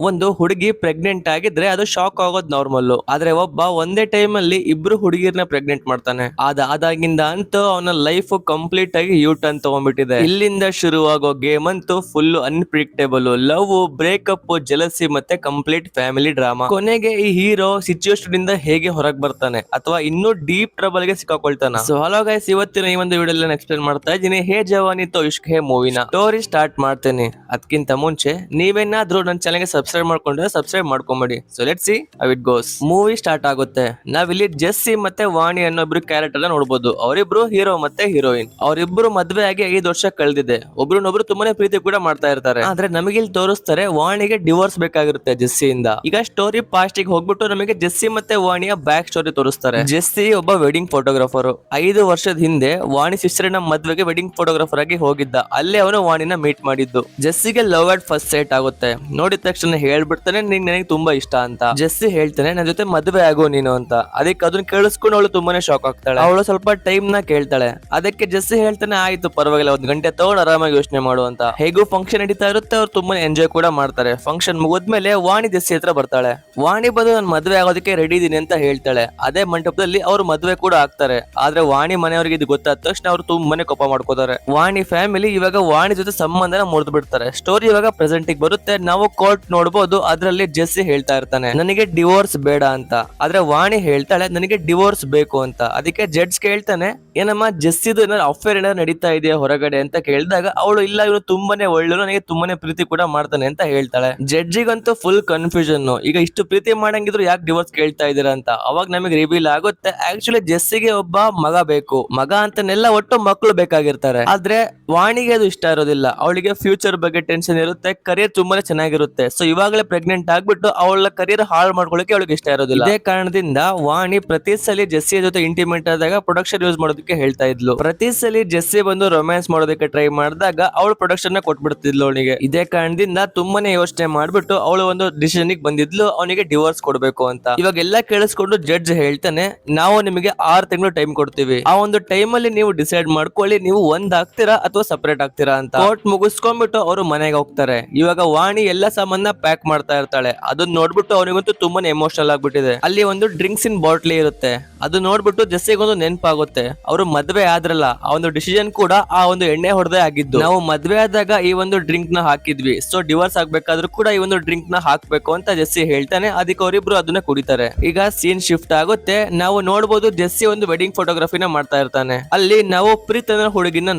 ಒಂದು ಹುಡುಗಿ ಪ್ರೆಗ್ನೆಂಟ್ ಆಗಿದ್ರೆ ಅದು ಶಾಕ್ ಆಗೋದು ನಾರ್ಮಲ್. ಆದ್ರೆ ಒಬ್ಬ ಒಂದೇ ಟೈಮ್ ಅಲ್ಲಿ ಇಬ್ರು ಹುಡುಗಿರ್ನ ಪ್ರೆಗ್ನೆಂಟ್ ಮಾಡ್ತಾನೆ. ಅದಾಗಿಂದ ಅಂತೂ ಅವನ ಲೈಫ್ ಕಂಪ್ಲೀಟ್ ಆಗಿ ಯೂ ಟರ್ನ್ ತಗೊಂಡ್ಬಿಟ್ಟಿದೆ. ಇಲ್ಲಿಂದ ಶುರುವಾಗೋ ಗೇಮ್ ಅಂತೂ full unpredictable. Love, breakup, jealousy ಮತ್ತೆ ಕಂಪ್ಲೀಟ್ ಫ್ಯಾಮಿಲಿ ಡ್ರಾಮಾ. ಕೊನೆಗೆ ಈ ಹೀರೋ ಸಿಚುವೇಶನ್ ಇಂದ ಹೇಗೆ ಹೊರಗೆ ಬರ್ತಾನೆ ಅಥವಾ ಇನ್ನೂ ಡೀಪ್ ಟ್ರಬಲ್ ಗೆ ಸಿಕ್ಕಾಕೊಳ್ತಾನ. ಸೊ ಹಲೋ ಗೈಸ್, ಇವತ್ತಿನ ಈ ಒಂದು ವಿಡಿಯೋ ಎಕ್ಸ್ಪ್ಲೇನ್ ಮಾಡ್ತಾ ಇದ್ದೀನಿ ಹೇ ಜವಾನಿ ತೋ ಇಶ್ಕ್ ಹೇ ಮೂವಿನ ಸ್ಟೋರಿ ಸ್ಟಾರ್ಟ್ ಮಾಡ್ತೇನೆ. ಅದಕ್ಕಿಂತ ಮುಂಚೆ ನೀವೇನಾದ್ರೂ ನನ್ನ ಚಾನೆಲ್ಗೆ ಸಬ್ಸ್ಕ್ರೈಬ್ ಮಾಡ್ಕೊಂಡ್ರೆ ಸಬ್ಸ್ಕ್ರೈಬ್ ಮಾಡ್ಕೊಂಬಿಡಿ. So let's see how it goes. Movie start ಆಗುತ್ತೆ. ನಾವಿಲ್ಲಿ ಜೆಸ್ಸಿ ಮತ್ತೆ ವಾಣಿ ಅನ್ನೋ ಇಬ್ರು ಕ್ಯಾರೆಕ್ಟರ್ ನೋಡಬಹುದು. ಅವರಿಬ್ರು ಹೀರೋ ಮತ್ತೆ ಹೀರೋಯಿನ್. ಅವರಿಬ್ರು ಮದ್ವೆ ಆಗಿ 5 ವರ್ಷ ಕಳೆದಿದೆ. ಒಬ್ರನ್ನೊಬ್ರು ತುಂಬಾನೇ ಪ್ರೀತಿ ಕೂಡ ಮಾಡ್ತಾ ಇರ್ತಾರೆ. ಆದ್ರೆ ನಮಗೆ ಇಲ್ಲಿ ತೋರಿಸ್ತಾರೆ ವಾಣಿಗೆ ಡಿವೋರ್ಸ್ ಬೇಕಾಗಿರುತ್ತೆ ಜೆಸ್ಸಿಯಿಂದ. ಈಗ ಸ್ಟೋರಿ ಪಾಸ್ಟ್ ಗೆ ಹೋಗ್ಬಿಟ್ಟು ನಮಗೆ ಜೆಸ್ಸಿ ಮತ್ತೆ ವಾಣಿಯ ಬ್ಯಾಕ್ ಸ್ಟೋರಿ ತೋರಿಸ್ತಾರೆ. ಜೆಸ್ಸಿ ಒಬ್ಬ ವೆಡ್ಡಿಂಗ್ ಫೋಟೋಗ್ರಾಫರ್. 5 ವರ್ಷದ ಹಿಂದೆ ವಾಣಿ ಸಿಸ್ಟರಿನ ಮದ್ವೆಗೆ ವೆಡ್ಡಿಂಗ್ ಫೋಟೋಗ್ರಾಫರ್ ಆಗಿ ಹೋಗಿದ್ದ. ಅಲ್ಲೇ ಅವನು ವಾಣಿನ ಮೀಟ್ ಮಾಡಿದ್ದು. ಜೆಸ್ಸಿಗೆ ಲವ್ ಅಟ್ ಫಸ್ಟ್ ಸೈಟ್ ಆಗುತ್ತೆ. ನೋಡಿದ ತಕ್ಷಣ ಹೇಳ್ಬಿಡ್ತಾನೆ ನನಗೆ ತುಂಬಾ ಇಷ್ಟ ಅಂತ. ಜೆಸ್ಸಿ ಹೇಳ್ತಾನೆ ನನ್ನ ಜೊತೆ ಮದ್ವೆ ಆಗೋ ನೀನು ಅಂತ. ಅದಕ್ಕೆ ಅದನ್ನ ಕೇಳಿಸ್ಕೊಂಡು ಅವಳು ತುಂಬಾನೇ ಶಾಕ್ ಆಗ್ತಾಳೆ. ಅವಳು ಸ್ವಲ್ಪ ಟೈಮ್ ನ ಕೇಳ್ತಾಳೆ. ಅದಕ್ಕೆ ಜೆಸ್ಸಿ ಹೇಳ್ತಾನೆ ಆಯ್ತು ಪರವಾಗಿಲ್ಲ, 1 ಗಂಟೆ ತಗೊಂಡು ಆರಾಮಾಗಿ ಯೋಚನೆ ಮಾಡು ಅಂತ. ಹೇಗೂ ಫಂಕ್ಷನ್ ನಡೀತಾ ಇರುತ್ತೆ. ಅವ್ರು ತುಂಬಾನೇ ಎಂಜಾಯ್ ಕೂಡ ಮಾಡ್ತಾರೆ. ಫಂಕ್ಷನ್ ಮುಗಿದ್ಮೇಲೆ ವಾಣಿ ಜೆಸ್ಸಿ ಹತ್ರ ಬರ್ತಾಳೆ. ವಾಣಿ ಬಂದು ನಾನು ಮದ್ವೆ ಆಗೋದಕ್ಕೆ ರೆಡಿ ಇದೀನಿ ಅಂತ ಹೇಳ್ತಾಳೆ. ಅದೇ ಮಂಟಪದಲ್ಲಿ ಅವ್ರು ಮದ್ವೆ ಕೂಡ ಆಗ್ತಾರೆ. ಆದ್ರೆ ವಾಣಿ ಮನೆಯವರಿಗೆ ಇದು ಗೊತ್ತಾದ ತಕ್ಷಣ ಅವ್ರು ತುಂಬಾನೇ ಕೋಪ ಮಾಡ್ಕೋತಾರೆ. ವಾಣಿ ಫ್ಯಾಮಿಲಿ ಇವಾಗ ವಾಣಿ ಜೊತೆ ಸಂಬಂಧನ ಮುರಿದು ಬಿಡ್ತಾರೆ. ಸ್ಟೋರಿ ಇವಾಗ ಪ್ರೆಸೆಂಟ್ ಗೆ ಬರುತ್ತೆ. ನಾವು ಕೋರ್ಟ್ ನೋಡಬಹುದು. ಅದ್ರಲ್ಲಿ ಜೆಸ್ಸಿ ಹೇಳ್ತಾ ಇರ್ತಾನೆ ನನಗೆ ಡಿವೋರ್ಸ್ ಬೇಡ ಅಂತ. ಆದ್ರೆ ವಾಣಿ ಹೇಳ್ತಾಳೆ ನನಗೆ ಡಿವೋರ್ಸ್ ಬೇಕು ಅಂತ. ಅದಕ್ಕೆ ಜಡ್ಜ್ ಕೇಳ್ತಾನೆ ಏನಮ್ಮ ಜೆಸ್ಸಿದು ಏನಾದ್ರು ಅಫೇರ್ ಏನಾದ್ರು ನಡೀತಾ ಇದೆಯಾ ಹೊರಗಡೆ ಅಂತ ಕೇಳಿದಾಗ ಅವಳು ಇಲ್ಲ, ಇವನು ತುಂಬಾನೇ ಒಳ್ಳೆಯವರು, ನನಗೆ ತುಂಬಾನೇ ಪ್ರೀತಿ ಕೂಡ ಮಾಡ್ತಾನೆ ಅಂತ ಹೇಳ್ತಾಳೆ. ಜಡ್ಜಿಗಂತೂ ಫುಲ್ ಕನ್ಫ್ಯೂಷನ್. ಈಗ ಇಷ್ಟು ಪ್ರೀತಿ ಮಾಡಂಗಿದ್ರು ಯಾಕೆ ಡಿವೋರ್ಸ್ ಕೇಳ್ತಾ ಇದೀರಾ ಅಂತ. ಅವಾಗ ನಮಗೆ ರಿವೀಲ್ ಆಗುತ್ತೆ ಆಕ್ಚುಲಿ ಜೆಸ್ಸಿಗೆ ಒಬ್ಬ ಮಗ ಬೇಕು. ಮಗ ಅಂತಾನೆಲ್ಲ ಒಟ್ಟು ಮಕ್ಕಳು ಬೇಕಾಗಿರ್ತಾರೆ. ಆದ್ರೆ ವಾಣಿಗೆ ಅದು ಇಷ್ಟ ಇರೋದಿಲ್ಲ. ಅವಳಿಗೆ ಫ್ಯೂಚರ್ ಬಗ್ಗೆ ಟೆನ್ಷನ್ ಇರುತ್ತೆ. ಕರಿಯರ್ ತುಂಬಾನೇ ಚೆನ್ನಾಗಿರುತ್ತೆ. ಸೊ ಇವಾಗಲೇ ಪ್ರೆಗ್ನೆಂಟ್ ಆಗ್ಬಿಟ್ಟು ಅವಳ ಕರಿಯರ್ ಹಾಳು ಮಾಡ್ಕೊಳ್ಳಿಕ್ಕೆ ಅವಳಿಗೆ ಇಷ್ಟ ಇರೋದಿಲ್ಲ. ಇದೇ ಕಾರಣದಿಂದ ವಾಣಿ ಪ್ರತಿ ಸಲ ಜೆಸ್ಸಿ ಜೊತೆ ಇಂಟಿಮೇಟ್ ಆದಾಗ ಪ್ರೊಡಕ್ಷನ್ ಯೂಸ್ ಮಾಡೋದಕ್ಕೆ ಹೇಳ್ತಾ ಇದ್ಲು. ಪ್ರತಿ ಸಲ ಜೆಸ್ಸಿ ಬಂದು ರೊಮ್ಯಾನ್ಸ್ ಮಾಡೋದಕ್ಕೆ ಟ್ರೈ ಮಾಡಿದಾಗ ಅವಳು ಪ್ರೊಡಕ್ಷನ್ ಕೊಟ್ಬಿಡ್ತಿದ್ಲು ಅವನಿಗೆ. ಇದೇ ಕಾರಣದಿಂದ ತುಂಬಾನೇ ಯೋಚನೆ ಮಾಡ್ಬಿಟ್ಟು ಅವಳು ಒಂದು ಡಿಸಿಷನ್ ಬಂದಿದ್ಲು ಅವನಿಗೆ ಡಿವೋರ್ಸ್ ಕೊಡ್ಬೇಕು ಅಂತ. ಇವಾಗ ಎಲ್ಲ ಕೇಳಿಸ್ಕೊಂಡು ಜಡ್ಜ್ ಹೇಳ್ತಾನೆ ನಾವು ನಿಮಗೆ 6 ತಿಂಗಳು ಟೈಮ್ ಕೊಡ್ತೀವಿ. ಆ ಒಂದು ಟೈಮ್ ಅಲ್ಲಿ ನೀವು ಡಿಸೈಡ್ ಮಾಡ್ಕೊಳ್ಳಿ ನೀವು ಒಂದ್ ಆಗ್ತೀರಾ ಅಥವಾ ಸಪರೇಟ್ ಆಗ್ತೀರಾ ಅಂತ. ಕೋರ್ಟ್ ಮುಗಿಸ್ಕೊಂಡ್ಬಿಟ್ಟು ಅವರು ಮನೆಗೆ ಹೋಗ್ತಾರೆ. ಇವಾಗ ವಾಣಿ ಎಲ್ಲ ಸಾಮಾನ ಪ್ಯಾಕ್ ಮಾಡ್ತಾ ಇರ್ತಾಳೆ. ಅದನ್ನ ನೋಡ್ಬಿಟ್ಟು ಅವನಿಗಂತೂ ತುಂಬಾನೇ ಎಮೋಷನಲ್ ಆಗ್ಬಿಟ್ಟಿದೆ. ಅಲ್ಲಿ ಒಂದು ಡ್ರಿಂಕ್ಸ್ ಇನ್ ಬಾಟ್ಲಿ ಇರುತ್ತೆ. ಅದು ನೋಡ್ಬಿಟ್ಟು ಜೆಸ್ಸಿಗೊಂದು ನೆನಪಾಗುತ್ತೆ. ಅವರು ಮದ್ವೆ ಆದ್ರಲ್ಲ ಆ ಒಂದು ಡಿಸಿಷನ್ ಕೂಡ ಆ ಒಂದು ಎಣ್ಣೆ ಹೊಡೆದೇ ಆಗಿದ್ದು. ನಾವು ಮದ್ವೆ ಆದಾಗ ಈ ಒಂದು ಡ್ರಿಂಕ್ ನ ಹಾಕಿದ್ವಿ. ಸೊ ಡಿವೋರ್ಸ್ ಆಗ್ಬೇಕಾದ್ರೂ ಕೂಡ ಈ ಒಂದು ಡ್ರಿಂಕ್ ನ ಹಾಕ್ಬೇಕು ಅಂತ ಜೆಸ್ಸಿ ಹೇಳ್ತಾನೆ. ಅದಕ್ಕೆ ಅವರಿಬ್ರು ಅದನ್ನ ಕುಡಿತಾರೆ. ಈಗ ಸೀನ್ ಶಿಫ್ಟ್ ಆಗುತ್ತೆ. ನಾವು ನೋಡಬಹುದು ಜೆಸ್ಸಿ ಒಂದು ವೆಡ್ಡಿಂಗ್ ಫೋಟೋಗ್ರಫಿನ ಮಾಡ್ತಾ ಇರ್ತಾನೆ. ಅಲ್ಲಿ ನಾವು ಪ್ರೀತ್ ಅನ್ನೋ ಹುಡುಗಿನ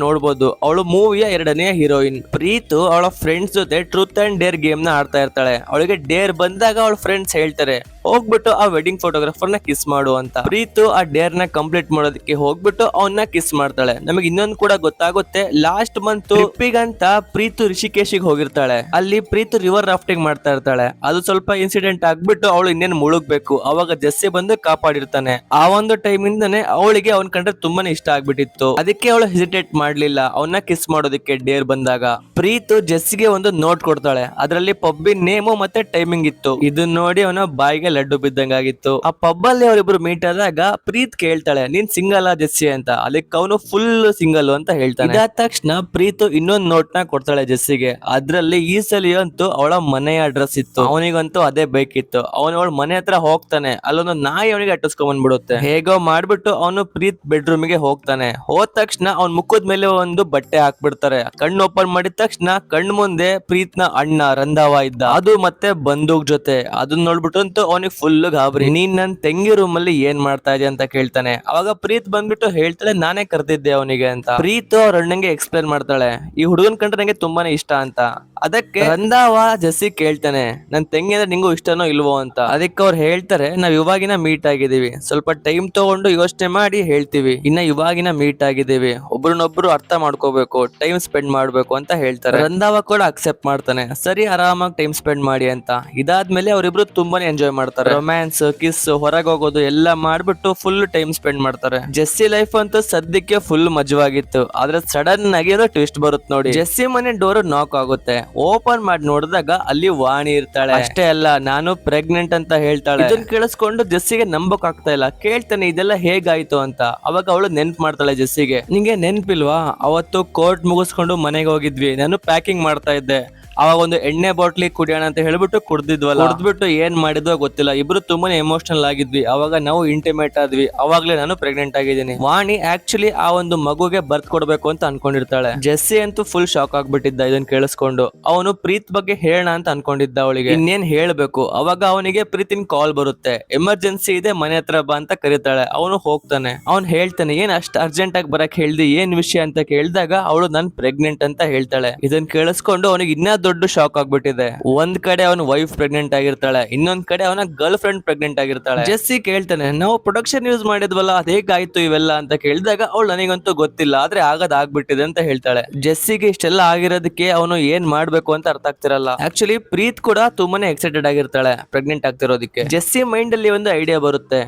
ನೋಡಬಹುದು. ಅವಳು ಮೂವಿಯ 2ನೇ ಹೀರೋಯಿನ್. ಪ್ರೀತ್ ಅವಳ ಫ್ರೆಂಡ್ಸ್ ಜೊತೆ ಟ್ರೂತ್ ಅಂಡ್ ಡೇರ್ ಗೇಮ್ ನ ಆಡ್ತಾ ಇರ್ತಾಳೆ. ಅವಳಿಗೆ ಡೇರ್ ಬಂದಾಗ ಅವಳ ಫ್ರೆಂಡ್ಸ್ ಹೇಳ್ತಾರೆ ಹೋಗ್ಬಿಟ್ಟು ಆ ವೆಡ್ಡಿಂಗ್ ಫೋಟೋಗ್ರಾಫರ್ ನ ಕಿಸ್ ಮಾಡು ಅಂತ. ಪ್ರೀತು ಆ ಡೇರ್ ನ ಕಂಪ್ಲೀಟ್ ಮಾಡೋದಕ್ಕೆ ಹೋಗ್ಬಿಟ್ಟು ಅವನ್ನ ಕಿಸ್ ಮಾಡ್ತಾಳೆ. ನಮಗೆ ಇನ್ನೊಂದು ಕೂಡ ಗೊತ್ತಾಗುತ್ತೆ. ಲಾಸ್ಟ್ ಮಂತ್ ಟ್ರಿಪ್ಪಿಗಂತ ಪ್ರೀತು ರಿಷಿಕೇಶಿಗೆ ಹೋಗಿರ್ತಾಳೆ. ಅಲ್ಲಿ ಪ್ರೀತು ರಿವರ್ ರಾಫ್ಟಿಂಗ್ ಮಾಡ್ತಾ ಇರ್ತಾಳೆ. ಅದು ಸ್ವಲ್ಪ ಇನ್ಸಿಡೆಂಟ್ ಆಗ್ಬಿಟ್ಟು ಅವಳು ಇನ್ನೇನು ಮುಳುಗ್ಬೇಕು. ಅವಾಗ ಜೆಸ್ಸಿ ಬಂದು ಕಾಪಾಡಿರ್ತಾನೆ. ಆ ಒಂದು ಟೈಮ್ ಇಂದಾನೆ ಅವಳಿಗೆ ಅವನ್ ಕಂಡ್ರೆ ತುಂಬಾನೇ ಇಷ್ಟ ಆಗ್ಬಿಟ್ಟಿತ್ತು. ಅದಕ್ಕೆ ಅವಳು ಹೆಸಿಟೇಟ್ ಮಾಡ್ಲಿಲ್ಲ ಅವನ್ನ ಕಿಸ್ ಮಾಡೋದಕ್ಕೆ ಡೇರ್ ಬಂದಾಗ. ಪ್ರೀತು ಜೆಸ್ಸಿಗೆ ಒಂದು ನೋಟ್ ಕೊಡ್ತಾಳೆ. ಅದರಲ್ಲಿ ಪಬ್ಬಿನ ನೇಮು ಮತ್ತೆ ಟೈಮಿಂಗ್ ಇತ್ತು. ಇದನ್ನ ನೋಡಿ ಅವನ ಬಾಯಿಗೆ ಲಡ್ಡು ಬಿದ್ದಂಗಾಗಿತ್ತು. ಆ ಪಬ್ ಅಲ್ಲಿ ಅವರಿಬ್ರು ಮೀಟ್ ಆದಾಗ ಪ್ರೀತ್ ಕೇಳ್ತಾಳೆ ನೀನ್ ಸಿಂಗಲ್ ಆ ಜೆಸ್ಸಿ ಅಂತ. ಅದಕ್ಕೆ ಅವನು ಫುಲ್ ಸಿಂಗಲ್ ಅಂತ ಹೇಳ್ತಾನೆ. ಇದಾದ ತಕ್ಷಣ ಪ್ರೀತು ಇನ್ನೊಂದು ನೋಟ್ ನ ಕೊಡ್ತಾಳೆ ಜೆಸ್ಸಿಗೆ. ಅದ್ರಲ್ಲಿ ಈ ಸಲ ಅಂತೂ ಅವಳ ಮನೆಯ ಅಡ್ರೆಸ್ ಇತ್ತು. ಅವನಿಗಂತೂ ಅದೇ ಬೇಕಿತ್ತು. ಅವಳ ಮನೆ ಹತ್ರ ಹೋಗ್ತಾನೆ. ಅಲ್ಲೊಂದು ನಾಯಿ ಅವನಿಗೆ ಅಟ್ಟಿಸ್ಕೊಂಡ್ ಬಂದ್ಬಿಡುತ್ತೆ. ಹೇಗೋ ಮಾಡ್ಬಿಟ್ಟು ಅವನು ಪ್ರೀತ್ ಬೆಡ್ರೂಮ್ ಗೆ ಹೋಗ್ತಾನೆ. ಹೋದ ತಕ್ಷಣ ಅವ್ನ ಮುಖದ ಮೇಲೆ ಒಂದು ಬಟ್ಟೆ ಹಾಕ್ಬಿಡ್ತಾರೆ. ಕಣ್ಣು ಓಪನ್ ಮಾಡಿದ ತಕ್ಷಣ ಕಣ್ಣು ಮುಂದೆ ಪ್ರೀತ್ ನ ಅಣ್ಣ ರಂಧಾವ ಇದ್ದ. ಅದು ಮತ್ತೆ ಬಂದೂಕ್ ಜೊತೆ. ಅದನ್ನ ನೋಡ್ಬಿಟ್ಟು ಅವನಿಗೆ ಫುಲ್ ಗಾಬರಿ. ನೀನ್ ನನ್ ತಂಗಿ ರೂಮ್ ಅಲ್ಲಿ ಏನ್ ಮಾಡ್ತಾ ಇದೆಯಾ ಅಂತ ಕೇಳ್ತಾನೆ. ಅವಾಗ ಪ್ರೀತ್ ಬಂದ್ಬಿಟ್ಟು ಹೇಳ್ತಾಳೆ ನಾನೇ ಕರೆದಿದ್ದೆ ಅವನಿಗೆ ಅಂತ. ಪ್ರೀತ್ ಅವ್ರ ಅಣ್ಣಂಗೆ ಎಕ್ಸ್ಪ್ಲೇನ್ ಮಾಡ್ತಾಳೆ ಈ ಹುಡುಗನ್ ಕಂಡ್ರೆ ನಂಗೆ ತುಂಬಾನೇ ಇಷ್ಟ ಅಂತ. ಅದಕ್ಕೆ ರಂಧಾವ ಜೆಸ್ಸಿ ಕೇಳ್ತಾನೆ ನನ್ ತಂಗಿ ಅಂದ್ರೆ ನಿಂಗೂ ಇಷ್ಟನೋ ಇಲ್ವೋ ಅಂತ. ಅದಕ್ಕೆ ಅವ್ರು ಹೇಳ್ತಾರೆ ನಾವ್ ಇವಾಗಿನ ಮೀಟ್ ಆಗಿದೀವಿ, ಸ್ವಲ್ಪ ಟೈಮ್ ತಗೊಂಡು ಯೋಚನೆ ಮಾಡಿ ಹೇಳ್ತೀವಿ. ಇನ್ನ ಇವಾಗಿನ ಮೀಟ್ ಆಗಿದೀವಿ, ಒಬ್ರನ್ನೊಬ್ರು ಅರ್ಥ ಮಾಡ್ಕೋಬೇಕು, ಟೈಮ್ ಸ್ಪೆಂಡ್ ಮಾಡ್ಬೇಕು ಅಂತ ಹೇಳ್ತಾರೆ. ರಂಧಾವ ಕೂಡ ಅಕ್ಸೆಪ್ಟ್ ಮಾಡ್ತಾನೆ. ಸರಿ ಆರಾಮಾಗಿ ಟೈಮ್ ಸ್ಪೆಂಡ್ ಮಾಡಿ ಅಂತ. ಇದಾದ್ಮೇಲೆ ಅವರಿಬ್ರು ತುಂಬಾನೇ ಎಂಜಾಯ್ ಮಾಡ್ತಾರೆ. ರೊಮ್ಯಾನ್ಸ್, ಕಿಸ್, ಹೊರಗೆ ಹೋಗೋದು ಎಲ್ಲ ಮಾಡ್ಬಿಟ್ಟು ಫುಲ್ ಟೈಮ್ ಸ್ಪೆಂಡ್ ಮಾಡ್ತಾರೆ. ಜೆಸ್ಸಿ ಲೈಫ್ ಅಂತೂ ಸದ್ಯಕ್ಕೆ ಫುಲ್ ಮಜವಾಗಿತ್ತು. ಆದ್ರೆ ಸಡನ್ ಆಗಿ ಏನೋ ಟ್ವಿಸ್ಟ್ ಬರುತ್ತೆ ನೋಡಿ. ಜೆಸ್ಸಿ ಮನೆ ಡೋರ್ ನಾಕ್ ಆಗುತ್ತೆ. ಓಪನ್ ಮಾಡಿ ನೋಡಿದಾಗ ಅಲ್ಲಿ ವಾಣಿ ಇರ್ತಾಳೆ. ಅಷ್ಟೇ ಅಲ್ಲ ನಾನು ಪ್ರೆಗ್ನೆಂಟ್ ಅಂತ ಹೇಳ್ತಾಳೆ. ಇದನ್ನ ಕೇಳಿಸ್ಕೊಂಡು ಜೆಸ್ಸಿಗೆ ನಂಬಕ್ ಆಗ್ತಾ ಇಲ್ಲ. ಕೇಳ್ತಾನೆ ಇದೆಲ್ಲ ಹೇಗಾಯ್ತು ಅಂತ. ಅವಾಗ ಅವಳು ನೆನ್ಪ್ ಮಾಡ್ತಾಳೆ ಜೆಸ್ಸಿಗೆ ನಿಂಗೆ ನೆನ್ಪಿಲ್ವಾ ಅವತ್ತು ಕೋರ್ಟ್ ಮುಗಿಸ್ಕೊಂಡು ಮನೆಗೆ ಹೋಗಿದ್ವಿ, ನಾನು ಪ್ಯಾಕಿಂಗ್ ಮಾಡ್ತಾ ಇದ್ದೆ. ಅವಾಗ ಒಂದು ಎಣ್ಣೆ ಬಾಟ್ಲಿ ಕುಡಿಯೋಣ ಅಂತ ಹೇಳ್ಬಿಟ್ಟು ಕುಡ್ದಿದ್ವಲ್ಲ, ಕುಡ್ದ್ಬಿಟ್ಟು ಏನ್ ಮಾಡಿದ್ವೋ ಗೊತ್ತಿಲ್ಲ, ಇಬ್ರು ತುಂಬಾನೇ ಎಮೋಷನಲ್ ಆಗಿದ್ವಿ. ಅವಾಗ ನಾವು ಇಂಟಿಮೇಟ್ ಆದ್ವಿ. ಅವಾಗ್ಲೇ ನಾನು ಪ್ರೆಗ್ನೆಂಟ್ ಆಗಿದ್ದೀನಿ. ವಾಣಿ ಆಕ್ಚುಲಿ ಆ ಒಂದು ಮಗುಗೆ ಬರ್ತ್ ಕೊಡ್ಬೇಕು ಅಂತ ಅನ್ಕೊಂಡಿರ್ತಾಳೆ. ಜೆಸ್ಸಿ ಅಂತೂ ಫುಲ್ ಶಾಕ್ ಆಗ್ಬಿಟ್ಟಿದ್ದ ಇದನ್ನ ಕೇಳಿಸ್ಕೊಂಡು. ಅವನು ಪ್ರೀತ್ ಬಗ್ಗೆ ಹೇಳೋಣ ಅಂತ ಅನ್ಕೊಂಡಿದ್ದ. ಅವಳಿಗೆ ಇನ್ನೇನ್ ಹೇಳ್ಬೇಕು. ಅವಾಗ ಅವನಿಗೆ ಪ್ರೀತಿನ ಕಾಲ್ ಬರುತ್ತೆ, ಎಮರ್ಜೆನ್ಸಿ ಇದೆ, ಮನೆ ಹತ್ರ ಬಾ ಅಂತ ಕರೀತಾಳೆ. ಅವನು ಹೋಗ್ತಾನೆ. ಅವ್ನು ಹೇಳ್ತಾನೆ, ಏನ್ ಅಷ್ಟು ಅರ್ಜೆಂಟ್ ಆಗಿ ಬರಕ್ ಹೇಳ್ದಿ, ಏನ್ ವಿಷಯ ಅಂತ ಕೇಳಿದಾಗ ಅವಳು ನನ್ ಪ್ರೆಗ್ನೆಂಟ್ ಅಂತ ಹೇಳ್ತಾಳೆ. ಇದನ್ನ ಕೇಳಿಸ್ಕೊಂಡು ಅವನಿಗೆ ಇನ್ನೂ ದೊಡ್ಡ ಶಾಕ್ ಆಗ್ಬಿಟ್ಟಿದೆ. ಒಂದ್ ಕಡೆ ಅವನ ವೈಫ್ ಪ್ರೆಗ್ನೆಂಟ್ ಆಗಿರ್ತಾಳೆ, ಇನ್ನೊಂದ್ ಕಡೆ ಅವನ ಗರ್ಲ್ ಫ್ರೆಂಡ್ ಪ್ರೆಗ್ನೆಂಟ್ ಆಗಿರ್ತಾಳೆ. ಜೆಸ್ಸಿ ಕೇಳ್ತಾನೆ, ನಾವು ಪ್ರೊಡಕ್ಷನ್ ಯೂಸ್ ಮಾಡಿದ್ವಲ್ಲ, ಅದ್ ಹೇಗಾಯ್ತು ಇವೆಲ್ಲ ಅಂತ ಕೇಳಿದಾಗ ಅವಳು ನನಗಂತೂ ಗೊತ್ತಿಲ್ಲ, ಆದ್ರೆ ಆಗ್ಬಿಟ್ಟಿದೆ ಅಂತ ಹೇಳ್ತಾಳೆ. ಜೆಸ್ಸಿಗೆ ಇಷ್ಟೆಲ್ಲ ಆಗಿರೋದಕ್ಕೆ ಅವನು ಏನ್ ಮಾಡ್ಬೇಕು ಅಂತ ಅರ್ಥ ಆಗ್ತಿರಲ್ಲ. ಆಕ್ಚುಲಿ ಪ್ರೀತ್ ಕೂಡ ತುಂಬಾನೇ ಎಕ್ಸೈಟೆಡ್ ಆಗಿರ್ತಾಳೆ ಪ್ರೆಗ್ನೆಂಟ್ ಆಗ್ತಿರೋದಕ್ಕೆ. ಜೆಸ್ಸಿ ಮೈಂಡ್ ಅಲ್ಲಿ ಒಂದು ಐಡಿಯಾ ಬರುತ್ತೆ,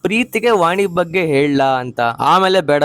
ಪ್ರೀತಿಗೆ ವಾಣಿ ಬಗ್ಗೆ ಹೇಳಲ್ಲ ಅಂತ. ಆಮೇಲೆ ಬೇಡ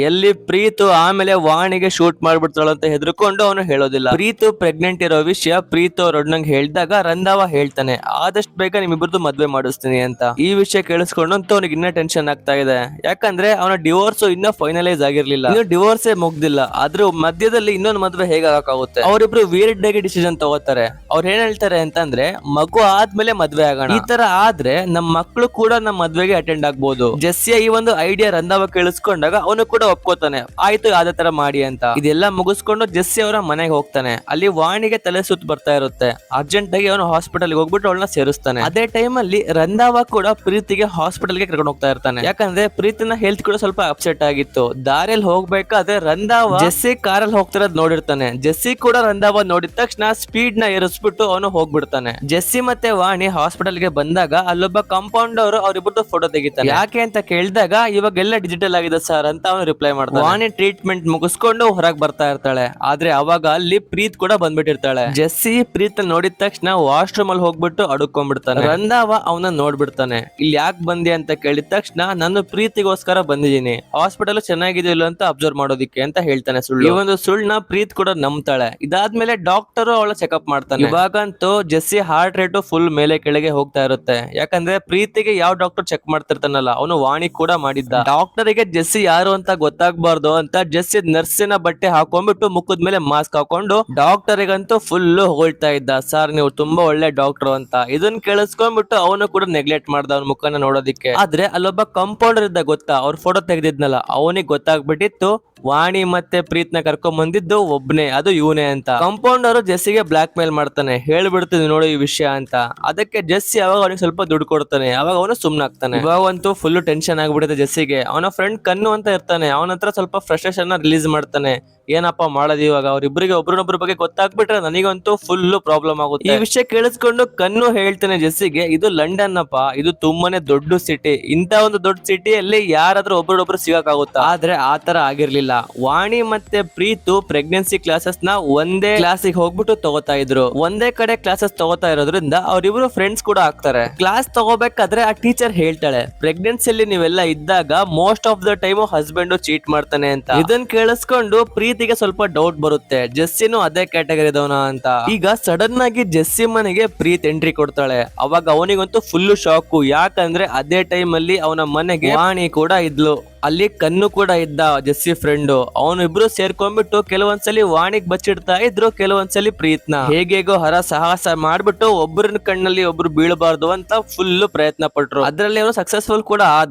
ಎಲ್ಲಿ ಪ್ರೀತು ಆಮೇಲೆ ವಾಣಿಗೆ ಶೂಟ್ ಮಾಡ್ಬಿಡ್ತಾಳ ಅಂತ ಹೆದರ್ಕೊಂಡು ಅವನು ಹೇಳೋದಿಲ್ಲ. ಪ್ರೀತು ಪ್ರೆಗ್ನೆಂಟ್ ಇರೋ ವಿಷಯ ಪ್ರೀತು ಅವ್ರ ಒಡ್ನಂಗ್ ಹೇಳ್ದಾಗ ರಂಧಾವ ಹೇಳ್ತಾನೆ, ಆದಷ್ಟು ಬೇಗ ನಿಮ್ಮಿಬ್ಬರದು ಮದ್ವೆ ಮಾಡಿಸ್ತೀನಿ ಅಂತ. ಈ ವಿಷಯ ಕೇಳಿಸ್ಕೊಂಡು ಅಂತ ಅವನಿಗೆ ಇನ್ನೂ ಟೆನ್ಷನ್ ಆಗ್ತಾ ಇದೆ. ಯಾಕಂದ್ರೆ ಅವನ ಡಿವೋರ್ಸ್ ಇನ್ನೂ ಫೈನಲೈಸ್ ಆಗಿರ್ಲಿಲ್ಲ, ಇನ್ನು ಡಿವೋರ್ಸೇ ಮುಗ್ದಿಲ್ಲ. ಆದ್ರೂ ಮಧ್ಯದಲ್ಲಿ ಇನ್ನೊಂದು ಮದ್ವೆ ಹೇಗಾಗುತ್ತೆ. ಅವರಿಬ್ರು ವೀರ್ಡ್ ಆಗಿ ಡಿಸಿಷನ್ ತಗೋತಾರೆ. ಅವ್ರು ಏನ್ ಹೇಳ್ತಾರೆ ಅಂತಂದ್ರೆ, ಮಗು ಆದ್ಮೇಲೆ ಮದ್ವೆ ಆಗೋಣ, ಈ ತರ ಆದ್ರೆ ನಮ್ ಮಕ್ಳು ಕೂಡ ನಮ್ ಮದ್ವೆಗೆ ಅಟೆಂಡ್ ಆಗ್ಬಹುದು. ಜೆಸ್ಸಿಯ ಈ ಒಂದು ಐಡಿಯಾ ರಂಧಾವ ಕೇಳಿಸ್ಕೊಂಡಾಗ ಅವನು ಕೂಡ ಒಪ್ಕೋತಾನೆ, ಆಯ್ತು ಅದೇ ತರ ಮಾಡಿ ಅಂತ. ಇದೆಲ್ಲ ಮುಗಿಸ್ಕೊಂಡು ಜೆಸ್ಸಿ ಅವರ ಮನೆಗೆ ಹೋಗ್ತಾನೆ. ಅಲ್ಲಿ ವಾಣಿಗೆ ತಲೆ ಸುತ್ತ ಬರ್ತಾ ಇರುತ್ತೆ. ಅರ್ಜೆಂಟ್ ಆಗಿ ಅವನು ಹಾಸ್ಪಿಟಲ್ ಹೋಗ್ಬಿಟ್ಟು ಅವಳನ್ನ ಸೇರಿಸ್ತಾನೆ. ಅದೇ ಟೈಮ್ ಅಲ್ಲಿ ರಂಧಾವ ಕೂಡ ಪ್ರೀತಿಗೆ ಹಾಸ್ಪಿಟಲ್ ಗೆ ಕರ್ಕೊಂಡು ಹೋಗ್ತಾ ಇರ್ತಾನೆ. ಯಾಕಂದ್ರೆ ಪ್ರೀತಿನ ಹೆಲ್ತ್ ಕೂಡ ಸ್ವಲ್ಪ ಅಪ್ಸೆಟ್ ಆಗಿತ್ತು. ದಾರಿಯಲ್ಲಿ ಹೋಗ್ಬೇಕಾದ್ರೆ ರಂಧಾವ ಜೆಸ್ಸಿ ಕಾರಲ್ಲಿ ಹೋಗ್ತಿರೋದ್ ನೋಡಿರ್ತಾನೆ. ಜೆಸ್ಸಿ ಕೂಡ ರಂಧಾವ ನೋಡಿದ ತಕ್ಷಣ ಸ್ಪೀಡ್ ನ ಏರಿಸ್ಬಿಟ್ಟು ಅವನು ಹೋಗ್ಬಿಡ್ತಾನೆ. ಜೆಸ್ಸಿ ಮತ್ತೆ ವಾಣಿ ಹಾಸ್ಪಿಟಲ್ ಗೆ ಬಂದಾಗ ಅಲ್ಲೊಬ್ಬ ಕಾಂಪೌಂಡರ್ ಅವರಿಬ್ಬರದು ಫೋಟೋ ತೆಗಿತಾನೆ. ಯಾಕೆ ಅಂತ ಕೇಳಿದಾಗ ಇವಾಗೆಲ್ಲ ಡಿಜಿಟಲ್ ಆಗಿದೆ ಸರ್ ಅಂತ ಅವನು ರಿಪ್ಲೈ ಮಾಡ್ತಾನೆ. ವಾಣಿ ಟ್ರೀಟ್ಮೆಂಟ್ ಮುಗಿಸ್ಕೊಂಡು ಹೊರಗೆ ಬರ್ತಾ ಇರ್ತಾಳೆ. ಆದ್ರೆ ಅವಾಗ ಅಲ್ಲಿ ಪ್ರೀತ್ ಕೂಡ ಬಂದ್ಬಿಟ್ಟಿರ್ತಾಳೆ. ಜೆಸ್ಸಿ ಪ್ರೀತ್ ನೋಡಿದ ತಕ್ಷಣ ವಾಶ್ರೂಮ್ ಅಲ್ಲಿ ಹೋಗ್ಬಿಟ್ಟು ಅಡುಕೊಂಡ್ಬಿಡ್ತಾನೆ. ರಂಧಾವ ಅವನ ನೋಡ್ಬಿಡ್ತಾನೆ. ಇಲ್ಲಿ ಯಾಕೆ ಬಂದಿ ಅಂತ ಕೇಳಿದ ತಕ್ಷಣ ನಾನು ಪ್ರೀತಿಗೋಸ್ಕರ ಬಂದಿದ್ದೀನಿ, ಹಾಸ್ಪಿಟಲ್ ಚೆನ್ನಾಗಿದೆಯಲ್ಲ ಅಂತ ಅಬ್ಸರ್ವ್ ಮಾಡೋದಿಕ್ಕೆ ಅಂತ ಹೇಳ್ತಾನೆ ಸುಳ್ಳು. ಈ ಒಂದು ಸುಳ್ಳನ್ನ ಪ್ರೀತ್ ಕೂಡ ನಂಬ್ತಾಳೆ. ಇದಾದ್ಮೇಲೆ ಡಾಕ್ಟರ್ ಅವಳ ಚೆಕ್ಅಪ್ ಮಾಡ್ತಾನೆ. ಇವಾಗಂತೂ ಜೆಸ್ಸಿ ಹಾರ್ಟ್ ರೇಟ್ ಫುಲ್ ಮೇಲೆ ಕೆಳಗೆ ಹೋಗ್ತಾ ಇರುತ್ತೆ. ಯಾಕಂದ್ರೆ ಪ್ರೀತಿಗೆ ಯಾವ ಡಾಕ್ಟರ್ ಚೆಕ್ ಮಾಡ್ತಿರ್ತಾನಲ್ಲ ಅವನು ವಾಣಿ ಕೂಡ ಮಾಡಿದ್ದ. ಡಾಕ್ಟರಿಗೆ ಜೆಸ್ಸಿ ಯಾರು ಅಂತ ಗೊತ್ತಾಗ್ಬಾರ್ದು ಅಂತ ಜೆಸ್ಸಿ ನರ್ಸಿನ ಬಟ್ಟೆ ಹಾಕೊಂಡ್ಬಿಟ್ಟು ಮುಖದ ಮೇಲೆ ಮಾಸ್ಕ್ ಹಾಕೊಂಡು ಡಾಕ್ಟರಿಗಂತೂ ಫುಲ್ ಹೊಗಳ್ತಾ ಇದ್ದ, ಸರ್ ನೀವು ತುಂಬಾ ಒಳ್ಳೆ ಡಾಕ್ಟರ್ ಅಂತ. ಇದನ್ನ ಕೇಳಿಸ್ಕೊಂಡ್ಬಿಟ್ಟು ಅವನು ಕೂಡ ನೆಗ್ಲೆಕ್ಟ್ ಮಾಡ್ದ ಅವ್ನ ಮುಖನ ನೋಡೋದಿಕ್ಕೆ. ಆದ್ರೆ ಅಲ್ಲೊಬ್ಬ ಕಂಪೌಂಡರ್ ಇದ್ದ ಗೊತ್ತಾ, ಅವ್ರ ಫೋಟೋ ತೆಗೆದಿದ್ನಲ್ಲ, ಅವನಿಗೆ ಗೊತ್ತಾಗ್ಬಿಟ್ಟಿತ್ತು ವಾಣಿ ಮತ್ತೆ ಪ್ರೀತ್ನ ಕರ್ಕೊಂಡ್ ಬಂದಿದ್ದು ಒಬ್ನೇ, ಅದು ಇವನೇ ಅಂತ. ಕಂಪೌಂಡರ್ ಜೆಸ್ಸಿಗೆ ಬ್ಲಾಕ್ ಮೇಲ್ ಮಾಡ್ತಾನೆ, ಹೇಳ್ಬಿಡ್ತೀನಿ ನೋಡು ಈ ವಿಷಯ ಅಂತ. ಅದಕ್ಕೆ ಜೆಸ್ಸಿ ಅವಾಗ ಅವನಿಗೆ ಸ್ವಲ್ಪ ದುಡ್ಡು ಕೊಡ್ತಾನೆ. ಅವಾಗ ಅವನು ಸುಮ್ನಾಗ್ತಾನೆ. ಇವಾಗಂತೂ ಫುಲ್ ಟೆನ್ಷನ್ ಆಗ್ಬಿಡುತ್ತೆ ಜೆಸ್ಸಿಗೆ. ಅವನ ಫ್ರೆಂಡ್ ಕನ್ನು ಅಂತ ಇರ್ತಾನೆ, ಅವನ ಹತ್ರ ಸ್ವಲ್ಪ ಫ್ರಸ್ಟ್ರೇಷನ್ ರಿಲೀಸ್ ಮಾಡ್ತಾನೆ. ಏನಪ್ಪಾ ಮಾಡೋದು ಇವಾಗ, ಅವ್ರಿಬ್ರಿಗೆ ಒಬ್ರನ್ನೊಬ್ರ ಬಗ್ಗೆ ಗೊತ್ತಾಗ್ಬಿಟ್ರೆ ನನಗಂತೂ ಫುಲ್ ಪ್ರಾಬ್ಲಮ್ ಆಗುತ್ತೆ. ಈ ವಿಷಯ ಕೇಳಿಸ್ಕೊಂಡು ಕನ್ನು ಹೇಳ್ತಾನೆ ಜೆಸ್ಸಿಗೆ, ಇದು ಲಂಡನ್ ಅಪ್ಪ, ಇದು ತುಂಬಾನೇ ದೊಡ್ಡ ಸಿಟಿ. ಇಂತ ಒಂದು ದೊಡ್ಡ ಸಿಟಿಯಲ್ಲಿ ಯಾರಾದ್ರೂ ಒಬ್ರೊಬ್ರು ಸಿಗಕ್ಕಾಗುತ್ತಾ? ಆದ್ರೆ ಆತರ ಆಗಿರ್ಲಿಲ್ಲ. ವಾಣಿ ಮತ್ತೆ ಪ್ರೀತು ಪ್ರೆಗ್ನೆನ್ಸಿ ಕ್ಲಾಸಸ್ ನ ಒಂದೇ ಕ್ಲಾಸಿಗೆ ಹೋಗ್ಬಿಟ್ಟು ತಗೋತಾ ಇದ್ರು. ಒಂದೇ ಕಡೆ ಕ್ಲಾಸಸ್ ತಗೋತಾ ಇರೋದ್ರಿಂದ ಅವ್ರಿಬ್ರು ಫ್ರೆಂಡ್ಸ್ ಕೂಡ ಆಗ್ತಾರೆ. ಕ್ಲಾಸ್ ತಗೋಬೇಕಾದ್ರೆ ಆ ಟೀಚರ್ ಹೇಳ್ತಾಳೆ, ಪ್ರೆಗ್ನೆನ್ಸಿಯಲ್ಲಿ ನೀವೆಲ್ಲ ಇದ್ದಾಗ most of the time husband cheat ಮಾಡ್ತಾನೆ ಅಂತ. ಇದನ್ನ ಕೇಳಿಸ್ಕೊಂಡು ಪ್ರೀತಿಗೆ ಸ್ವಲ್ಪ ಡೌಟ್ ಬರುತ್ತೆ, ಜೆಸ್ಸಿನೂ ಅದೇ ಕ್ಯಾಟಗರಿದವನ ಅಂತ. ಈಗ ಸಡನ್ ಆಗಿ ಜೆಸ್ಸಿ ಮನೆಗೆ ಪ್ರೀತ್ ಎಂಟ್ರಿ ಕೊಡ್ತಾಳೆ. ಅವಾಗ ಅವನಿಗಂತೂ ಫುಲ್ ಶಾಕು. ಯಾಕಂದ್ರೆ ಅದೇ ಟೈಮ್ ಅಲ್ಲಿ ಅವನ ಮನೆಗೆ ವಾಣಿ ಕೂಡ ಇದ್ಲು. ಅಲ್ಲಿ ಕನ್ನು ಕೂಡ ಇದ್ದ, ಜೆಸ್ಸಿ ಫ್ರೆಂಡು. ಅವನು ಇಬ್ರು ಸೇರ್ಕೊಂಡ್ಬಿಟ್ಟು ಕೆಲವೊಂದ್ಸಲಿ ವಾಣಿಗ್ ಬಚ್ಚಿಡ್ತಾ ಇದ್ರು, ಕೆಲವೊಂದ್ಸಲಿ ಪ್ರೀತ್ನ ಹೇಗೇಗೋ ಹರ ಸಾಹಸ ಮಾಡ್ಬಿಟ್ಟು ಒಬ್ಬರನ್ನ ಕಣ್ಣಲ್ಲಿ ಒಬ್ರು ಬೀಳಬಾರ್ದು ಅಂತ ಫುಲ್ ಪ್ರಯತ್ನ ಪಟ್ರು. ಅದ್ರಲ್ಲಿ ಅವನು ಸಕ್ಸಸ್ಫುಲ್ ಕೂಡ